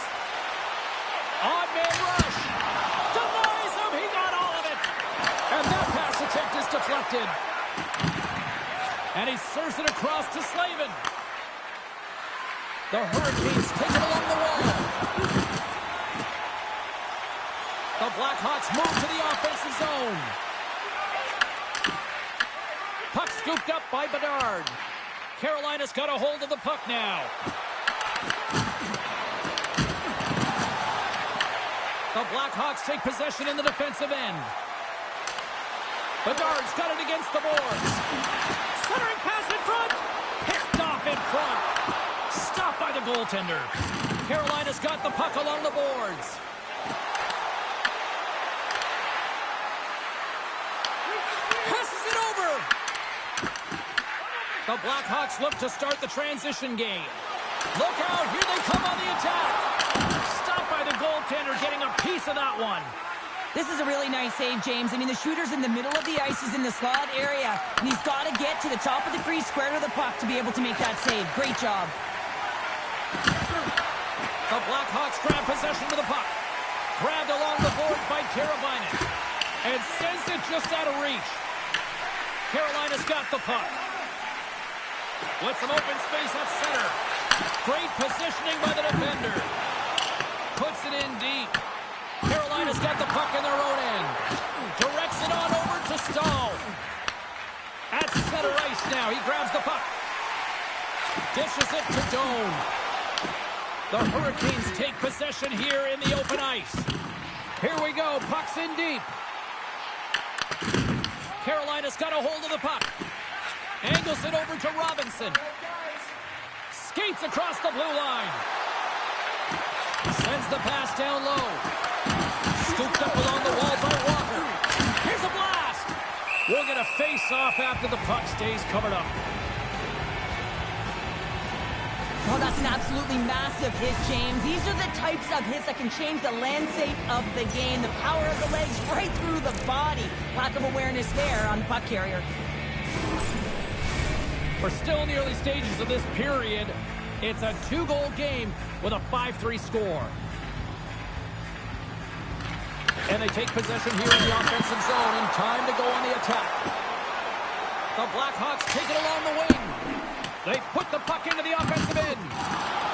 Odd man rush. Denies him. He got all of it. And that pass attempt is deflected. And he serves it across to Slavin. The Hurricanes take it along the wall. The Blackhawks move to the offensive zone. Puck scooped up by Bedard. Carolina's got a hold of the puck now. The Blackhawks take possession in the defensive end. Bedard's got it against the boards. Centering pass in front. Picked off in front. Stopped by the goaltender. Carolina's got the puck along the boards. Passes it over. The Blackhawks look to start the transition game. Look out. Here they come on the attack. Stopped by the goaltender, getting a piece of that one. This is a really nice save, James. I mean, the shooter's in the middle of the ice. He's in the slot area, and he's got to get to the top of the crease, square to the puck to be able to make that save. Great job. The Blackhawks grab possession of the puck. Grabbed along the boards by Teravainen. And sends it just out of reach. Carolina's got the puck. With some open space at center. Great positioning by the defender. Puts it in deep. Carolina's got the puck in their own end. Directs it on over to Stahl. At center ice now. He grabs the puck. Dishes it to Doan. The Hurricanes take possession here in the open ice. Here we go. Puck's in deep. Carolina's got a hold of the puck. Angles it over to Robinson. Skates across the blue line. Sends the pass down low. Scooped up along the wall by Walker. Here's a blast. We'll get a face-off after the puck stays covered up. Oh, that's an absolutely massive hit, James. These are the types of hits that can change the landscape of the game. The power of the legs right through the body. Lack of awareness there on the puck carrier. We're still in the early stages of this period. It's a 2-goal game with a 5-3 score. And they take possession here in the offensive zone, and time to go on the attack. The Blackhawks take it along the wing. They put the puck into the offensive end.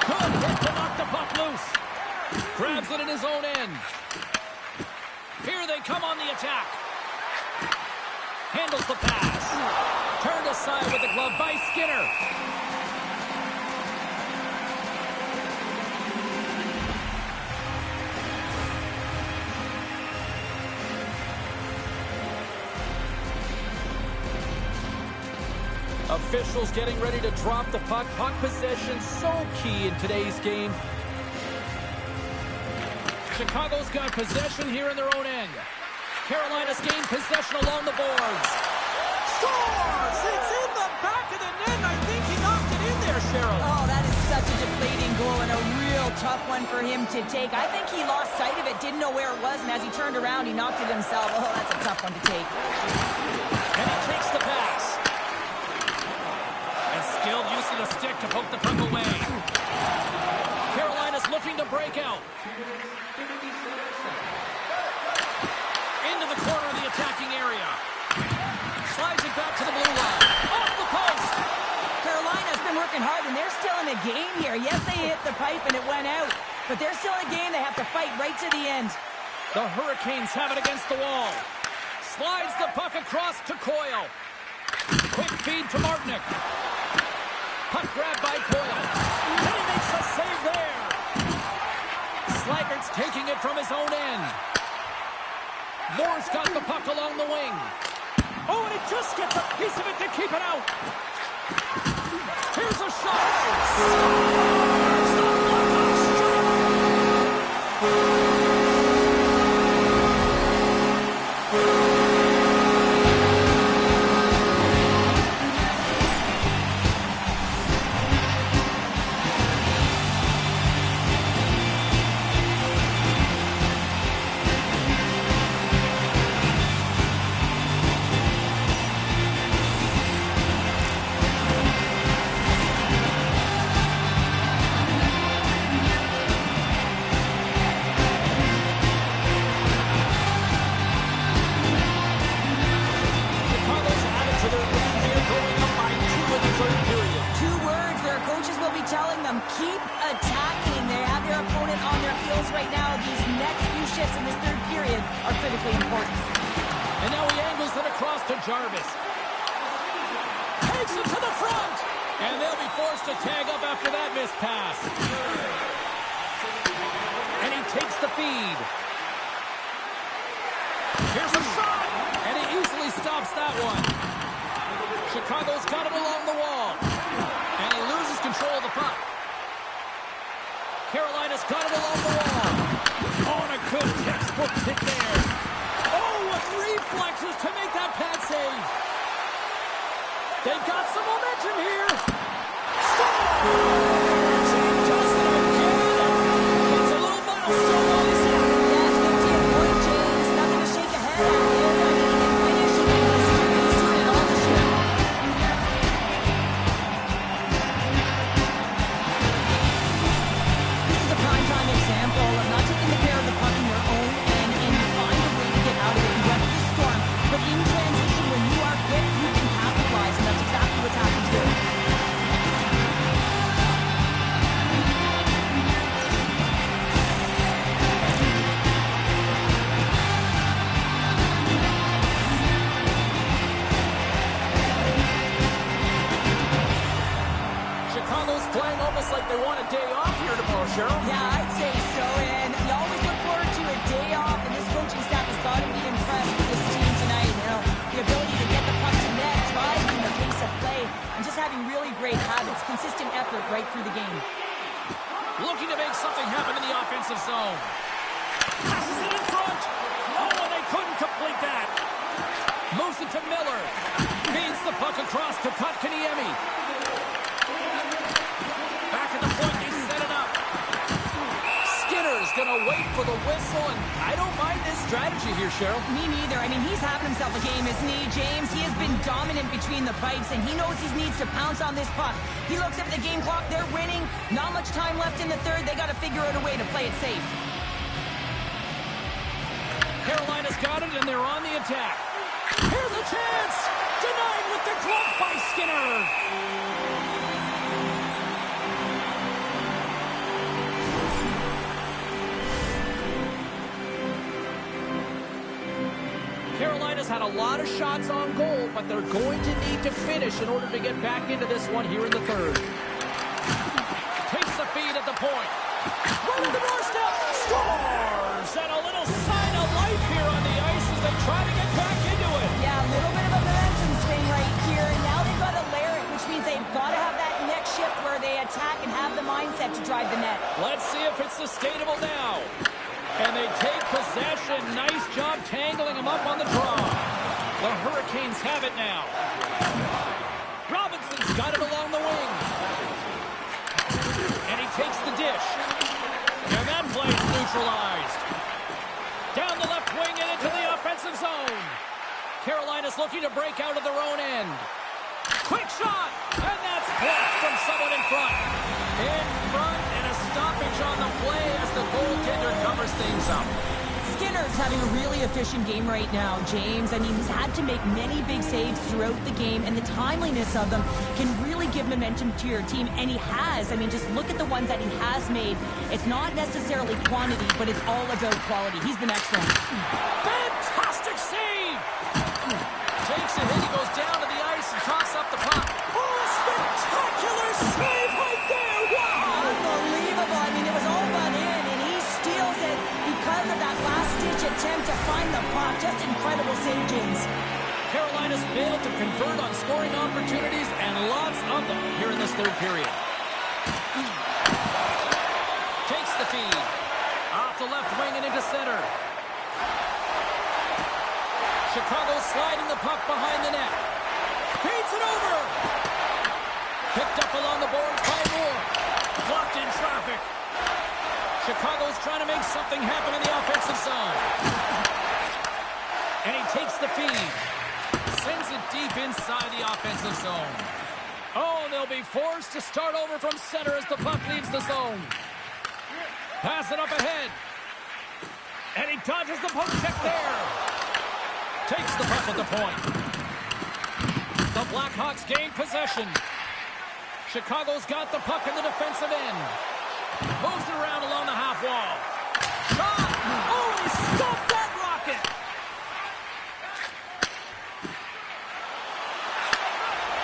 Good hit to knock the puck loose. Grabs it in his own end. Here they come on the attack. Handles the pass. Turned aside with the glove by Skinner. Officials getting ready to drop the puck. Puck possession so key in today's game. Chicago's got possession here in their own end. Carolina's gained possession along the boards. Scores! It's in the back of the net. I think he knocked it in there, Cheryl. Oh, that is such a deflating goal and a real tough one for him to take. I think he lost sight of it, didn't know where it was, and as he turned around, he knocked it himself. Oh, that's a tough one to take. And he takes the pass. And skilled use of the stick to poke the puck away. Carolina's looking to break out. Into the corner of the attacking area. Slides it back to the blue line. Off the post. Carolina's been working hard, and they're still in the game here. Yes, they hit the pipe, and it went out. But they're still in the game. They have to fight right to the end. The Hurricanes have it against the wall. Slides the puck across to Coyle. Quick feed to Martinick. Puck grabbed by Coyle. And he makes a save there. Slaggert's taking it from his own end. Moore's got the puck along the wing. Oh, and it just gets a piece of it to keep it out. Here's a shot. Telling them, keep attacking. They have their opponent on their heels right now. These next few shifts in this third period are critically important. And now he angles it across to Jarvis. Takes it to the front. And they'll be forced to tag up after that missed pass. And he takes the feed. Here's a shot. And he easily stops that one. Chicago's got it along the wall. And he loses control of the puck. Carolina's got it along the wall. Oh, and a good textbook hit there. Oh, what reflexes to make that pad save. They got some momentum here. Scores! He does it again. It's a little milestone while he's here. Yes, 15 point, James. Nothing to shake a head at here. I mean, he can finish it. He's doing it all this year. Prime example of not taking the care of the puck in your own end, and you find a way to get out of it. You weather the storm, but in transition, when you are quick, you can capitalize, and that's exactly what's happened here. Chicago's playing almost like they want a day off here tomorrow, Cheryl. Yeah, I'd say so, and you always look forward to a day off, and this coaching staff has got to be impressed with this team tonight. You know, the ability to get the puck to net, driving the pace of play, and just having really great habits, consistent effort right through the game. Looking to make something happen in the offensive zone. Passes it in front. Oh, and they couldn't complete that. Moves it to Miller. Feeds the puck across to Kotkaniemi. Back at the point, they set it up. Skinner's going to wait for the whistle, and I don't mind this strategy here, Cheryl. Me neither. I mean, he's having himself a game, isn't he, James? He has been dominant between the pipes, and he knows he needs to pounce on this puck. He looks at the game clock. They're winning. Not much time left in the third. They got to figure out a way to play it safe. Carolina's got it, and they're on the attack. Here's a chance. Denied with the glove by Skinner. Carolina's had a lot of shots on goal, but they're going to need to finish in order to get back into this one here in the third. Takes the feed at the point. Right on the doorstep. Scores! And a little sign of life here on the ice as they try to get back into it. Yeah, a little bit of a momentum swing right here, and now they've got to layer it with attack and have the mindset to drive the net. Let's see if it's sustainable now. And they take possession. Nice job tangling him up on the draw. The Hurricanes have it now. Robinson's got it along the wing. And he takes the dish. And that play's neutralized. Down the left wing and into the offensive zone. Carolina's looking to break out of their own end. Quick shot! And that's blocked from someone in front. In front and a stoppage on the play as the goaltender covers things up. Skinner's having a really efficient game right now, James. I mean, he's had to make many big saves throughout the game, and the timeliness of them can really give momentum to your team, and he has. I mean, just look at the ones that he has made. It's not necessarily quantity, but it's all about quality. He's been excellent. Fantastic save! Takes a hit, he goes down to the ice and tosses up the puck. Oh, spectacular save right there! Wow! Unbelievable. I mean, it was all but in, and he steals it because of that last-ditch attempt to find the puck. Just incredible save, James. Carolina's failed to convert on scoring opportunities, and lots of them here in this third period. Takes the feed. Off the left wing and into center. Chicago sliding the puck behind the net. Feeds it over. Picked up along the boards by Moore. Blocked in traffic. Chicago's trying to make something happen in the offensive zone. And he takes the feed. Sends it deep inside the offensive zone. Oh, they'll be forced to start over from center as the puck leaves the zone. Pass it up ahead. And he dodges the poke check there. Takes the puck at the point. The Blackhawks gain possession. Chicago's got the puck in the defensive end. Moves it around along the half wall. Shot! Oh, he stopped that rocket!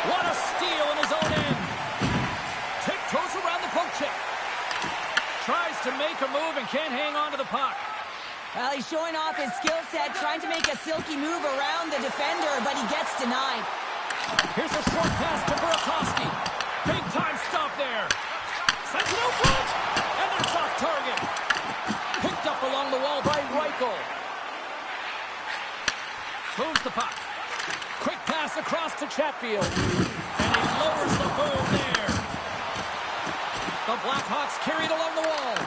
What a steal in his own end. Tiptoes around the poke check. Tries to make a move and can't hang on to the puck. Well, he's showing off his skill set, trying to make a silky move around the defender, but he gets denied. Here's a short pass to Burakovsky. Big time stop there. Sends it out front, and that's off target. Picked up along the wall by Reichel. Moves the puck. Quick pass across to Chatfield. And he lowers the boom there. The Blackhawks carried along the wall.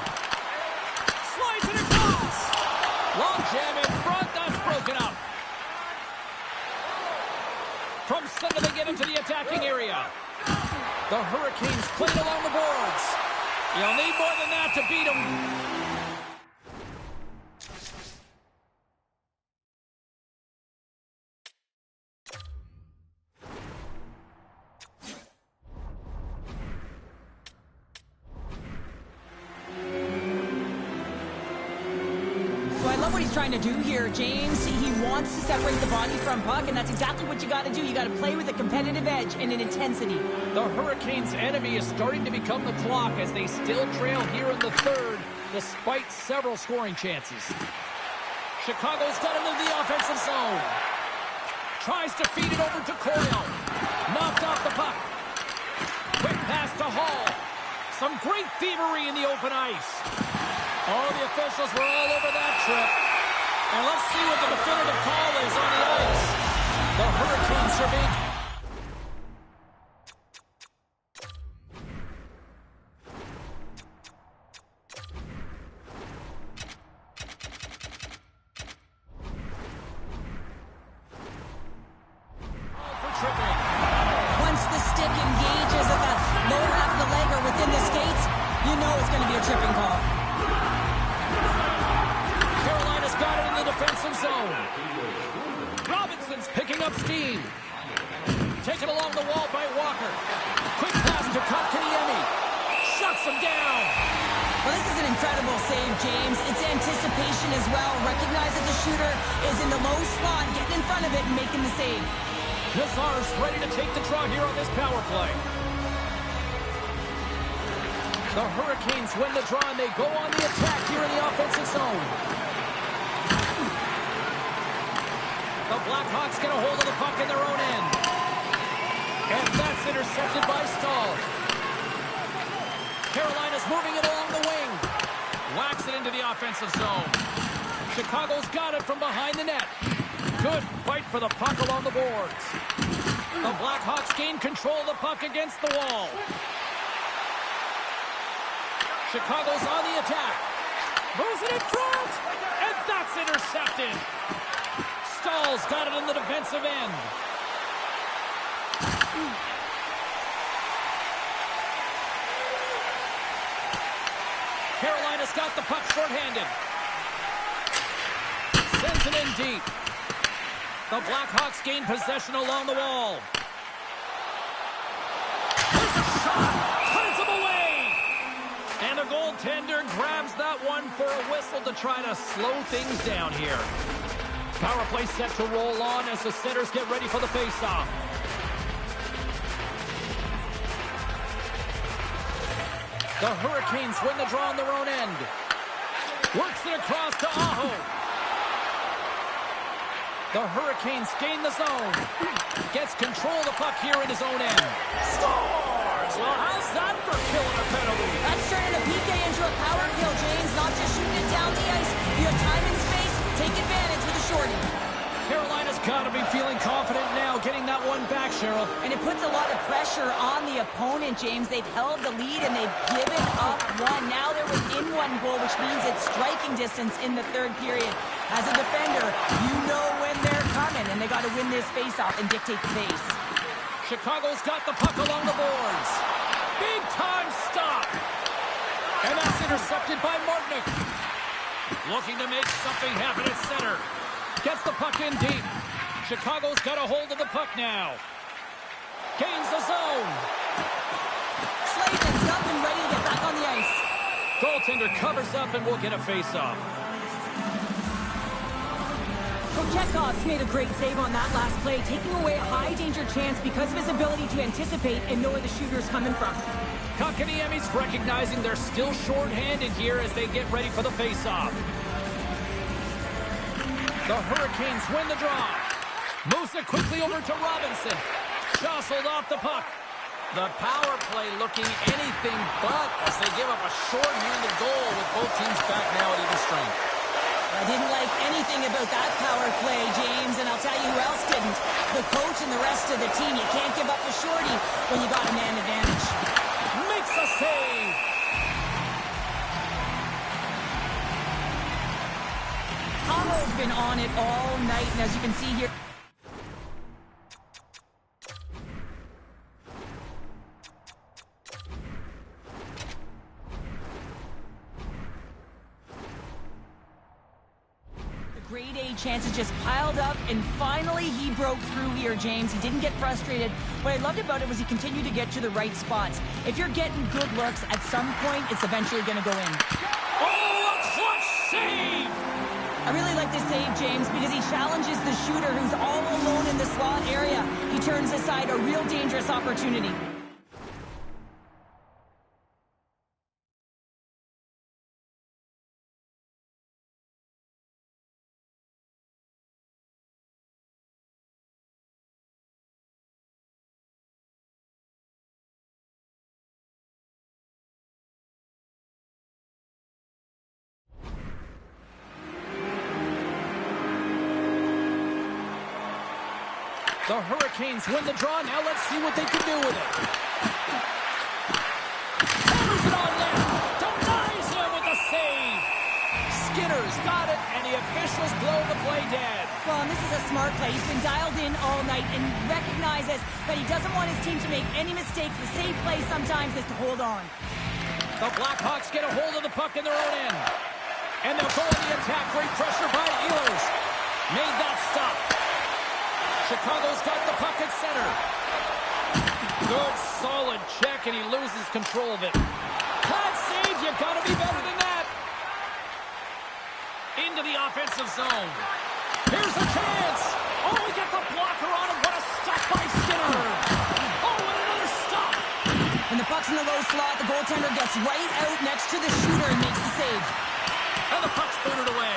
Slides it across. Long jam in front, that's broken up. From center they get into the attacking area. The Hurricanes played along the boards. You'll need more than that to beat them. Trying to do here, James. He wants to separate the body from puck, and that's exactly what you got to do. You got to play with a competitive edge and an intensity. The Hurricanes' enemy is starting to become the clock as they still trail here in the third, despite several scoring chances. Chicago's got into the offensive zone. Tries to feed it over to Coyle. Knocked off the puck. Quick pass to Hall. Some great thievery in the open ice. Oh, the officials were all over that trip. And let's see what the definitive call is on the ice. The Hurricanes are being... for tripping. Once the stick engages at the lower half of the leg or within the skates, you know it's going to be a tripping call. Got it in the defensive zone. Robinson's picking up steam. Taken along the wall by Walker. Quick pass to Kotkaniemi. Shuts him down. Well, this is an incredible save, James. It's anticipation as well. Recognize that the shooter is in the low slot, getting in front of it and making the save. Nazar's ready to take the draw here on this power play. The Hurricanes win the draw and they go on the attack here in the offensive zone. The Blackhawks get a hold of the puck in their own end. And that's intercepted by Stahl. Carolina's moving it along the wing. Whacks it into the offensive zone. Chicago's got it from behind the net. Good fight for the puck along the boards. The Blackhawks gain control of the puck against the wall. Chicago's on the attack. Moves it in front. And that's intercepted. Stahl's got it in the defensive end. Carolina's got the puck shorthanded. Sends it in deep. The Blackhawks gain possession along the wall. There's a shot. Turns him away. And the goaltender grabs that one for a whistle to try to slow things down here. Power play set to roll on as the centers get ready for the faceoff. The Hurricanes win the draw on their own end. Works it across to Aho. The Hurricanes gain the zone. Gets control of the puck here in his own end. Scores! Well, how's that for killing a penalty? That's turning a PK into a power kill, James. Not just shooting it down the ice. You have time and space. Take advantage with a shorty. Carolina's got to be feeling confident now, getting that one back, Cheryl. And it puts a lot of pressure on the opponent, James. They've held the lead and they've given up one. Now they're within one goal, which means it's striking distance in the third period. As a defender, you know when they're coming, and they got to win this faceoff and dictate the pace. Chicago's got the puck along the boards. Big time stop. And that's intercepted by Martinick. Looking to make something happen at center. Gets the puck in deep. Chicago's got a hold of the puck now. Gains the zone. Slavens up and ready to get back on the ice. Goaltender covers up and will get a face-off. Kochetkov made a great save on that last play, taking away a high-danger chance because of his ability to anticipate and know where the shooter's coming from. Kotkaniemi's recognizing they're still short-handed here as they get ready for the face-off. The Hurricanes win the draw. Moves it quickly over to Robinson. Jostled off the puck. The power play looking anything but as they give up a short-handed goal with both teams back now at even strength. I didn't like anything about that power play, James, and I'll tell you who else didn't. The coach and the rest of the team. You can't give up the shorty when you got a man advantage. Makes a save. Aho's been on it all night, and as you can see here... Grade A chances just piled up, and finally he broke through here, James. He didn't get frustrated. What I loved about it was he continued to get to the right spots. If you're getting good looks, at some point, it's eventually going to go in. Oh, a clutch save! I really like this save, James, because he challenges the shooter who's all alone in the slot area. He turns aside a real dangerous opportunity. The Hurricanes win the draw. Now let's see what they can do with it. Hammers it on net. Denies him with the save. Skinner's got it, and the officials blow the play dead. Well, and this is a smart play. He's been dialed in all night and recognizes that he doesn't want his team to make any mistakes. The safe play sometimes is to hold on. The Blackhawks get a hold of the puck in their own end. And they'll go on the attack. Great pressure by Ehlers. Made that stop. Chicago's got the puck at center. Good, solid check, and he loses control of it. That save, you gotta be better than that. Into the offensive zone. Here's a chance. Oh, he gets a blocker on him. What a stop by Skinner. Oh, and another stop. When the puck's in the low slot, the goaltender gets right out next to the shooter and makes the save. And the puck's booted away.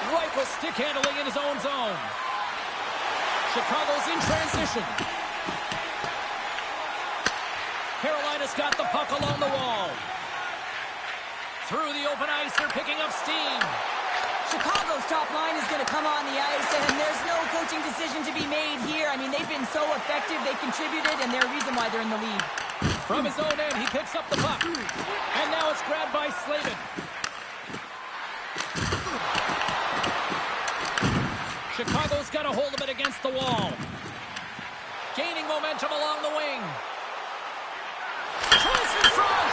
Right with stick handling in his own zone. Chicago's in transition. Carolina's just got the puck along the wall. Through the open ice, they're picking up steam. Chicago's top line is going to come on the ice, and there's no coaching decision to be made here. I mean, they've been so effective, they contributed, and they're a reason why they're in the lead. From his own end, he picks up the puck. And now it's grabbed by Slavin. Chicago's got a hold of it against the wall. Gaining momentum along the wing. Chase in front!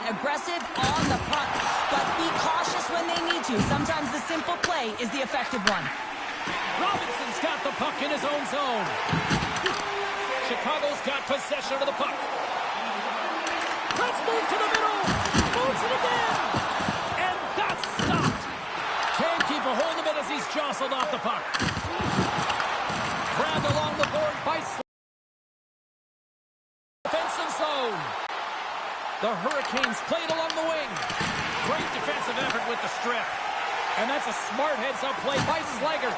Aggressive on the puck, but be cautious when they need to. Sometimes the simple play is the effective one. Robinson's got the puck in his own zone. Chicago's got possession of the puck. Let's move to the middle. Moves it again. And that's stopped. Can't keep a hold of it as he's jostled off the puck. Grabbed along the board by defensive zone. The Hurricanes played along the wing. Great defensive effort with the strip. And that's a smart heads-up play by Slager.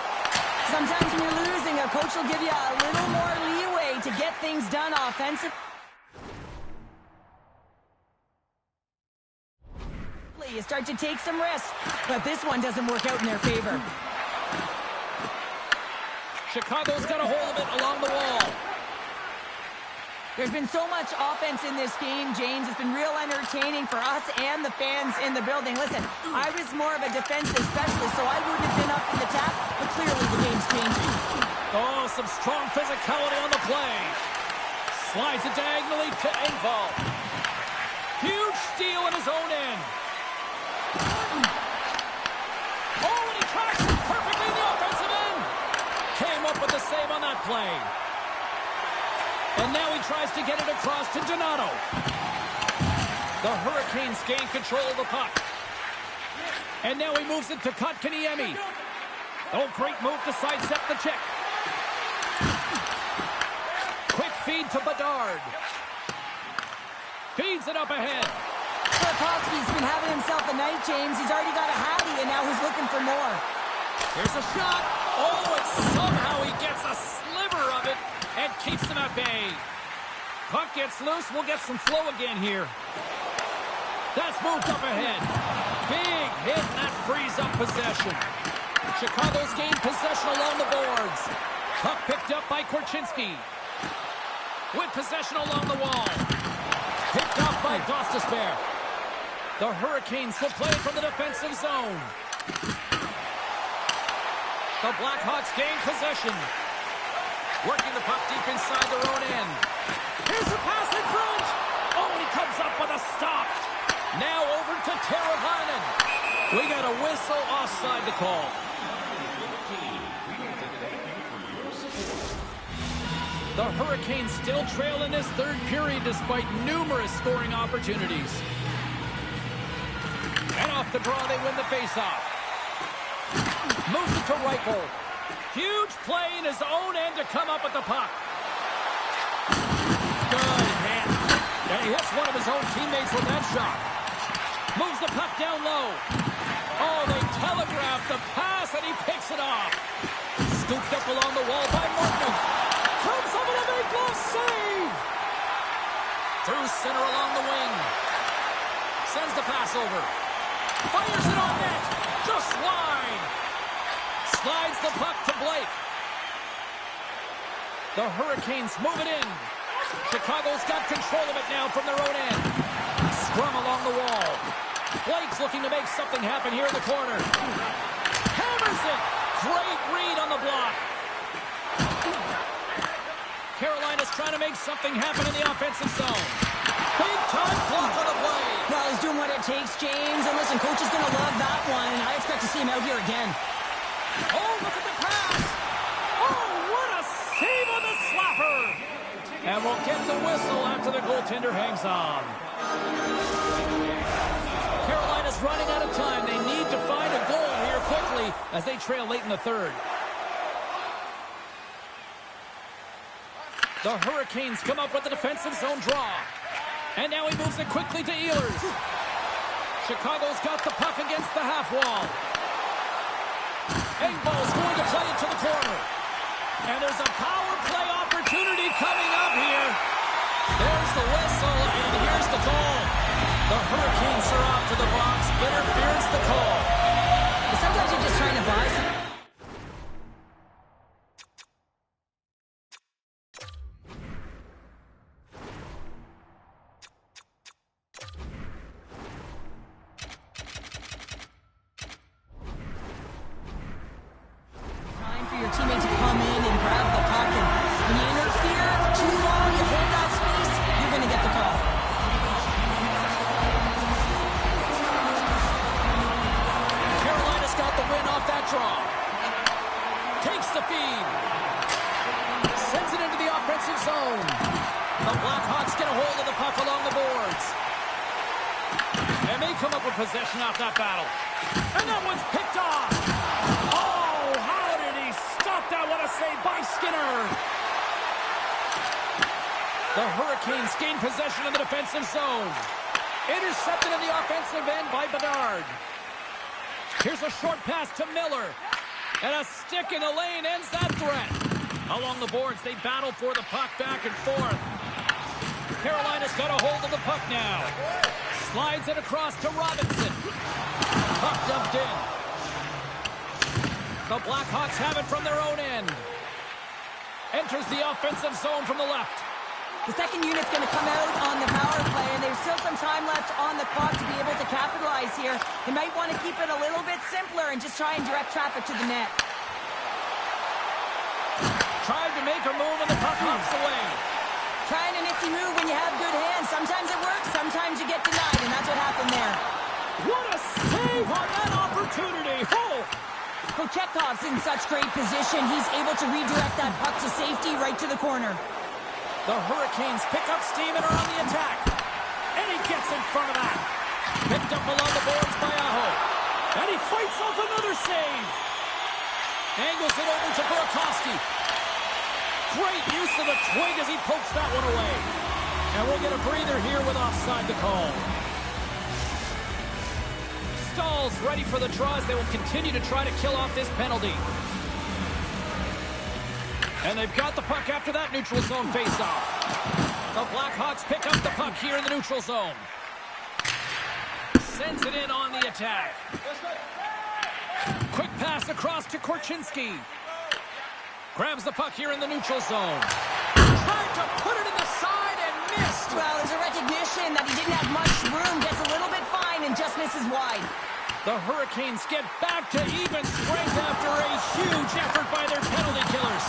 Sometimes when you're losing, a coach will give you a little more leeway to get things done offensively. You start to take some risks, but this one doesn't work out in their favor. Chicago's got a hold of it along the wall. There's been so much offense in this game, James. It's been real entertaining for us and the fans in the building. Listen, I was more of a defensive specialist, so I wouldn't have been up in the tap, but clearly the game's changing. Oh, some strong physicality on the play. Slides it diagonally to Engvall. Huge steal in his own end. Oh, and he tracks it perfectly in the offensive end. Came up with the save on that play. And now he tries to get it across to Donato. The Hurricanes gain control of the puck. And now he moves it to Kotkaniemi. Oh, great move to sidestep the check. Quick feed to Bedard. Feeds it up ahead. Burakovsky's been having himself a night, James. He's already got a hattie, and now he's looking for more. Here's a shot. Oh, and somehow he gets a sliver of it and keeps them at bay. Puck gets loose. We'll get some flow again here. That's moved up ahead. Big hit, and that frees up possession. Chicago's gained possession along the boards. Puck picked up by Korchinski. With possession along the wall. Picked up by Gostisbehere. The Hurricanes will play from the defensive zone. The Blackhawks gain possession. Working the puck deep inside their own end. Here's a pass in front. Oh, and he comes up with a stop. Now over to Teravainen. We got a whistle offside to call. The Hurricanes still trail in this third period despite numerous scoring opportunities. And off the draw, they win the faceoff. Moves it to Reichel. Huge play in his own end to come up with the puck. Good hit. And he hits one of his own teammates with that shot. Moves the puck down low. Oh, they telegraphed the pass, and he picks it off. Scooped up along the wall by Martin. Comes up with a big glove save. Through center along the wing. Sends the pass over. Fires it on net. Just wide. Slides the puck to Blake. The Hurricanes move it in. Chicago's got control of it now from their own end. Scrum along the wall. Blake's looking to make something happen here in the corner. Hammers it. Great read on the block. Carolina's trying to make something happen in the offensive zone. Big-time block on the play. Well, he's doing what it takes, James. And listen, coach is going to love that one. I expect to see him out here again. Oh, look at the pass. Oh, what a save on the slapper. And we'll get the whistle after the goaltender hangs on. Carolina's running out of time. They need to find a goal here quickly as they trail late in the third. The Hurricanes come up with the defensive zone draw. And now he moves it quickly to Ehlers. Chicago's got the puck against the half wall. Engvall's going to play it to the corner. And there's a power play opportunity coming up here. There's the whistle, and here's the goal. The Hurricanes are off to the box. Interference the call. Sometimes you're just trying to buy some. Time for your teammate to come in and grab the puck. And when you interfere too long, you hold that space, you're going to get the call. Carolina's got the win off that draw. Takes the feed. Sends it into the offensive zone. The Blackhawks get a hold of the puck along the boards. And they come up with possession off that battle. And that one's picked off. Oh, how did he stop that? What a save by Skinner. The Hurricanes gain possession of the defensive zone. Intercepted in the offensive end by Bedard. Here's a short pass to Miller. And a stick in the lane ends that threat. Along the boards, they battle for the puck back and forth. Carolina's got a hold of the puck now. Slides it across to Robinson. Puck dumped in. The Blackhawks have it from their own end. Enters the offensive zone from the left. The second unit's going to come out on the power play, and there's still some time left on the clock to be able to capitalize here. They might want to keep it a little bit simpler and just try and direct traffic to the net. Tried to make her move, and the puck hops away. Trying a nifty move when you have good hands. Sometimes it works, sometimes you get denied, and that's what happened there. What a save on that opportunity. Oh! Kochekov's in such great position. He's able to redirect that puck to safety right to the corner. The Hurricanes pick up steam and are on the attack. And he gets in front of that. Picked up along the boards by Aho. And he fights off another save. Angles it over to Burakovsky. Great use of the twig as he pokes that one away. And we'll get a breather here with offside the call. Stahl's ready for the draw as they will continue to try to kill off this penalty. And they've got the puck after that neutral zone faceoff. The Blackhawks pick up the puck here in the neutral zone. Sends it in on the attack. Quick pass across to Korchinski. Grabs the puck here in the neutral zone. Tried to put it in the side and missed. Well, there's a recognition that he didn't have much room. Gets a little bit fine and just misses wide. The Hurricanes get back to even strength after a huge effort by their penalty killers.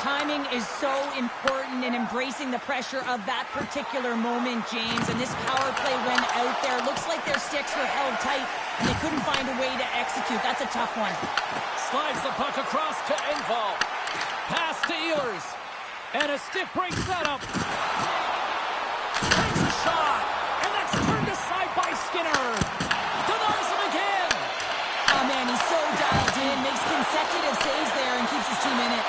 Timing is so important in embracing the pressure of that particular moment, James. And this power play went out there. Looks like their sticks were held tight, and they couldn't find a way to execute. That's a tough one. Slides the puck across to Engvall. Pass to Ehlers. And a stick breaks that up. Takes a shot. And that's turned aside by Skinner. Denies him again. Oh, man, he's so dialed in. Makes consecutive saves there and keeps his team in it.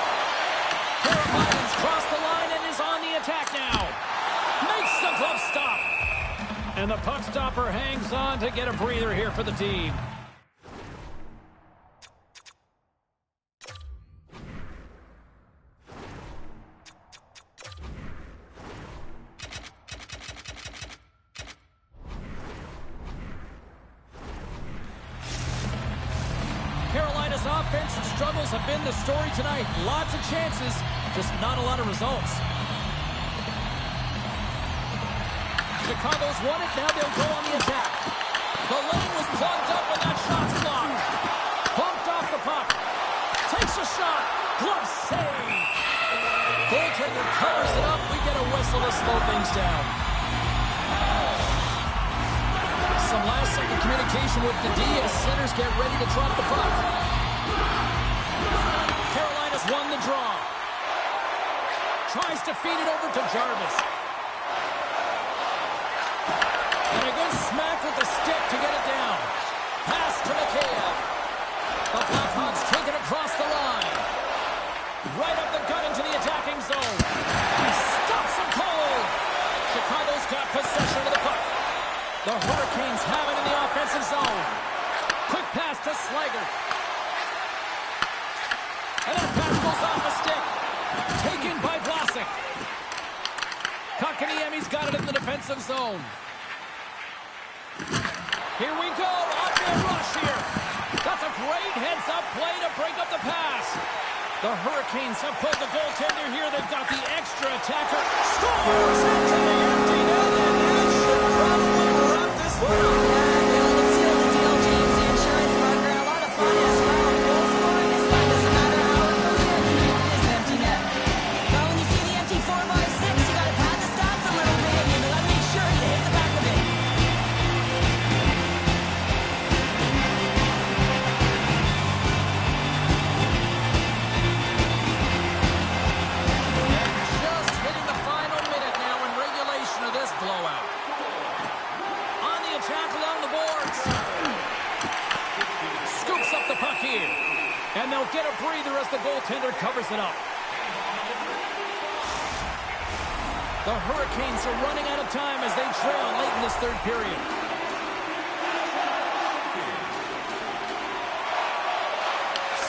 Carolina's crossed the line and is on the attack now. Makes the glove stop. And the puck stopper hangs on to get a breather here for the team. Carolina's offensive struggles have been the story tonight. Lots of chances, just not a lot of results. Chicago's won it, now they'll go on the attack. The lane was plugged up and that shot's blocked. Bumped off the puck. Takes a shot. Glove save. Goaltender covers it up. We get a whistle to slow things down. some last-second communication with the D as centers get ready to drop the puck. Carolina's won the draw. Tries to feed it over to Jarvis. And a good smack with the stick to get it down. Pass to Mikheyev. The Blackhawks take it across the line. Right up the gut into the attacking zone. He stops him cold. Chicago's got possession of the puck. The Hurricanes have it in the offensive zone. Quick pass to Slager. And that pass goes off the stick. Taken by Vlasic. Kotkaniemi's got it in the defensive zone. Here we go. On-field rush here. That's a great heads-up play to break up the pass. The Hurricanes have put the goaltender here. They've got the extra attacker. Scores into the empty net, and that should probably wrap this one up. Yeah, let's seal the deal, James. The insurance broker. A lot of fun as well. Goal scoring this time doesn't matter how it goes here. The keep is an empty net. Now, when you see the empty 4x6, you got to pad the stats a little bit. You got to make sure you hit the back of it. Just hitting the final minute now in regulation of this blowout. On the attack along the boards. Scoops up the puck here. And they'll get a breather as the goaltender covers it up. The Hurricanes are running out of time as they trail late in this third period.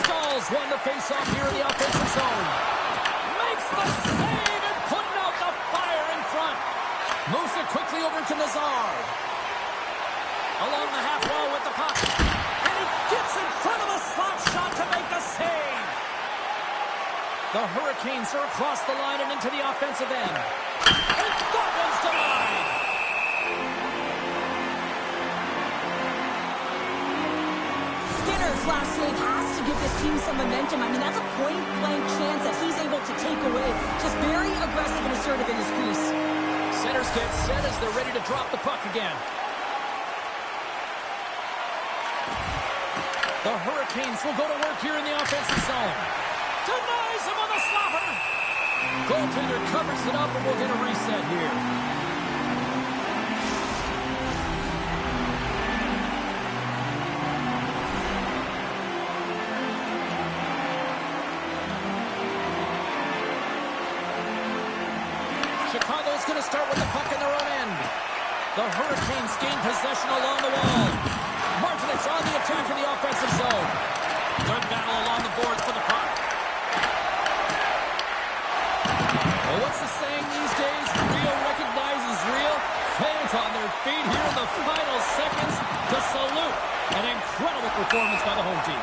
Stalls won the face-off here in the offensive zone. Makes the save and putting out the fire in front. Moves it quickly over to Nazar. Along the half wall with the puck. And he gets in front of the slot shot to make the save. The Hurricanes are across the line and into the offensive end. And that one's denied. Skinner's last save has to give this team some momentum. I mean, that's a point-blank chance that he's able to take away. Just very aggressive and assertive in his crease. Centers get set as they're ready to drop the puck again. The Hurricanes will go to work here in the offensive zone. Denies him on the slapper. Goaltender covers it up and we'll get a reset here. Chicago's going to start with the puck in their own end. The Hurricanes gain possession along the wall. Martinez on the attack in the offensive zone. Good battle along the boards for the puck. Well, what's the saying these days? Real recognizes real. Fans on their feet here in the final seconds to salute an incredible performance by the home team.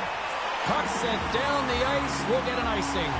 Puck sent down the ice. We'll get an icing.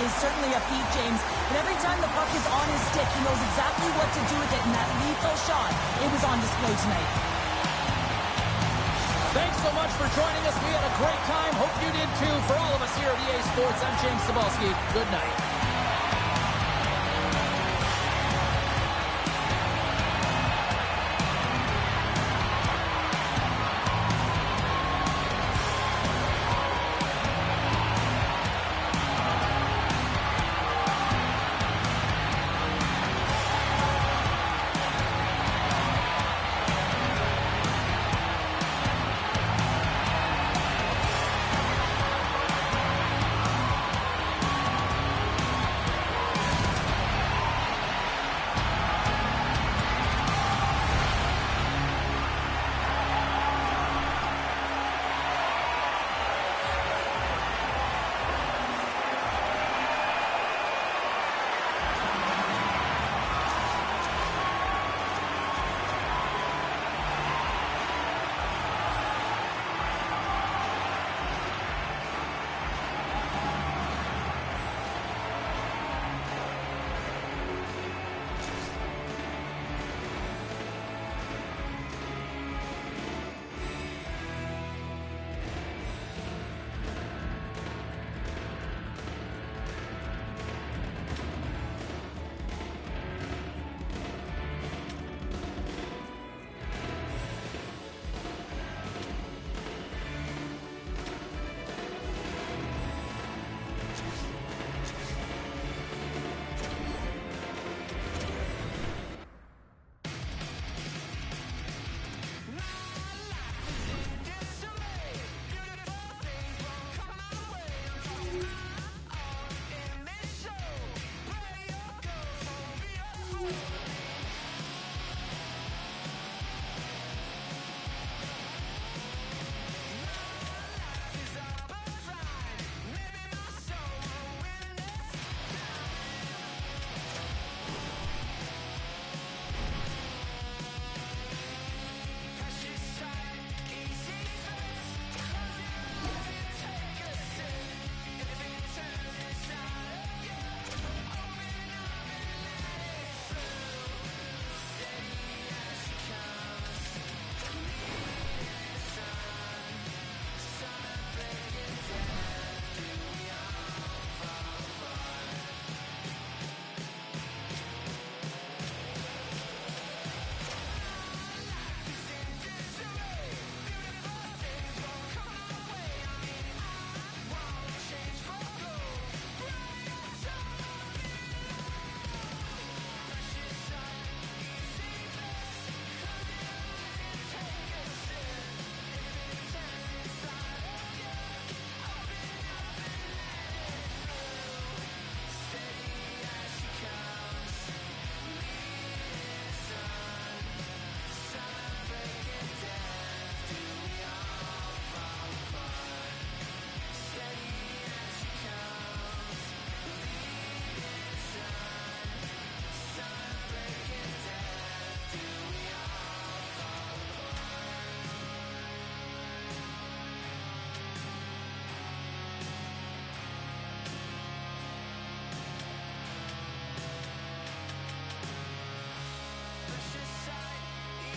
Is certainly a feat, James. But every time the puck is on his stick, he knows exactly what to do with it, and that lethal shot, it was on display tonight. Thanks so much for joining us. We had a great time. Hope you did too. For all of us here at EA Sports, I'm James Cebulski. Good night.